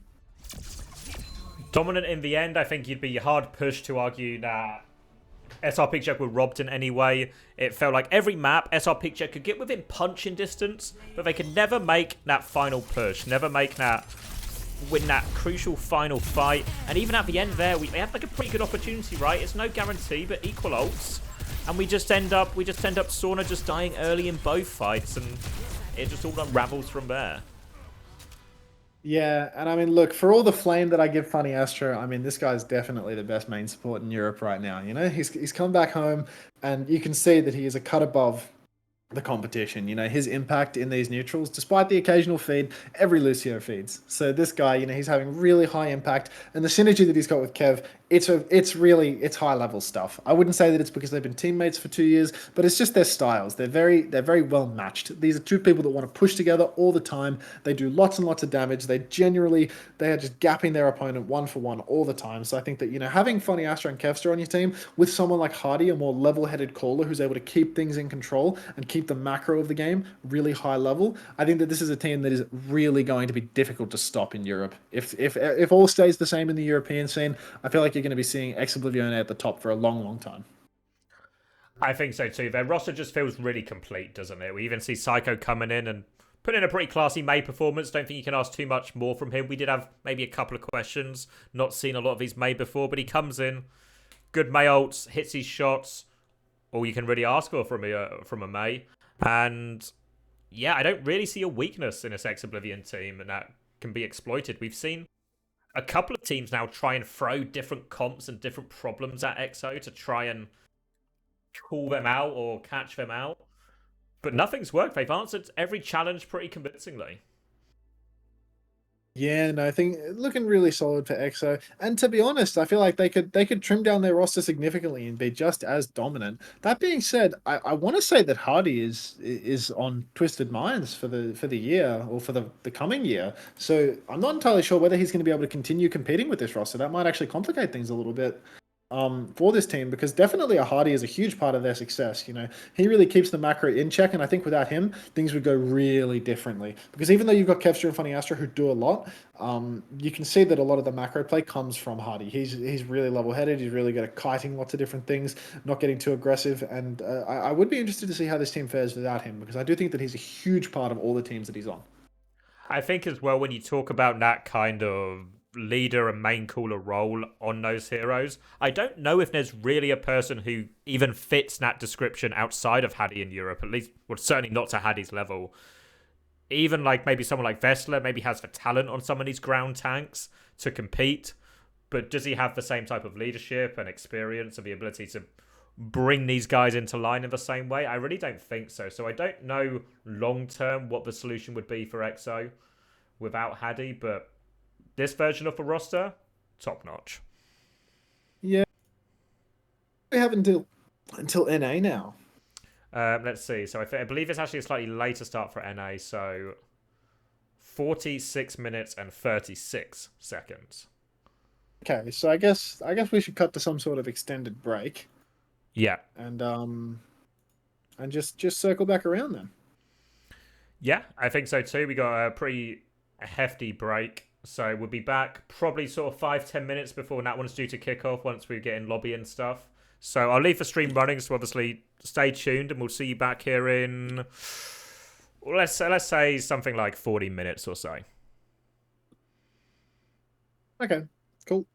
Dominant in the end. I think you'd be hard pushed to argue that SRPeakCheck were robbed in any way. It felt like every map, SRPeakCheck could get within punching distance, but they could never make that final push, never make that, win that crucial final fight. And even at the end there, they had like a pretty good opportunity, right? It's no guarantee, but equal ults. And we just end up Sauna just dying early in both fights, and it just all unravels from there. Yeah, and I mean, look, for all the flame that I give Funny Astro, I mean, this guy's definitely the best main support in Europe right now. You know, he's come back home, and you can see that he is a cut above the competition. You know, his impact in these neutrals, despite the occasional feed, every Lucio feeds. So this guy, you know, he's having really high impact, and the synergy that he's got with Kev, it's high level stuff. I wouldn't say that it's because they've been teammates for 2 years, but it's just their styles. They're very well matched. These are two people that want to push together all the time. They do lots and lots of damage. They are just gapping their opponent 1-for-1 all the time. So I think that, you know, having Funny Astro and Kevster on your team with someone like Hardy, a more level-headed caller who's able to keep things in control and keep the macro of the game really high level, I think that this is a team that is really going to be difficult to stop in Europe. If all stays the same in the European scene, I feel like you're going to be seeing Oblivione at the top for a long time. I think so too. Their roster just feels really complete, doesn't it? We even see Psycho coming in and put in a pretty classy May performance. Don't think you can ask too much more from him. We did have maybe a couple of questions. Not seen a lot of these May before, but he comes in, good May ults, hits his shots. All you can really ask for from a May. And yeah, I don't really see a weakness in this Oblivion team, and that can be exploited. We've seen a couple of teams now try and throw different comps and different problems at EXO to try and call them out or catch them out. But nothing's worked. They've answered every challenge pretty convincingly. Yeah, no, I think looking really solid for EXO. And to be honest, I feel like they could trim down their roster significantly and be just as dominant. That being said, I want to say that Hardy is on Twisted Minds for the year or for the coming year. So I'm not entirely sure whether he's going to be able to continue competing with this roster. That might actually complicate things a little bit for this team because definitely a Hardy is a huge part of their success. You know, he really keeps the macro in check, and I think without him, things would go really differently. Because even though you've got Kevster and Funny Astro who do a lot, you can see that a lot of the macro play comes from Hardy. He's really level headed. He's really good at kiting lots of different things, not getting too aggressive. And I would be interested to see how this team fares without him because I do think that he's a huge part of all the teams that he's on. I think as well when you talk about that kind of leader and main cooler role on those heroes, I don't know if there's really a person who even fits that description outside of Haddy in Europe, at least, well, certainly not to Haddy's level. Even like maybe someone like Vessler maybe has the talent on some of these ground tanks to compete, but does he have the same type of leadership and experience and the ability to bring these guys into line in the same way? I really don't think so. So I don't know long term what the solution would be for EXO without Haddy, but this version of the roster, top notch. Yeah, we have until NA now. Let's see. So I believe it's actually a slightly later start for NA. So 46 minutes and 36 seconds. Okay, so I guess we should cut to some sort of extended break Yeah. and just circle back around then. Yeah, I think so too. We got a pretty hefty break. So we'll be back probably sort of 5-10 minutes before that one's due to kick off once we get in lobby and stuff. So I'll leave the stream running, so obviously stay tuned and we'll see you back here in let's say something like 40 minutes or so. Okay, cool.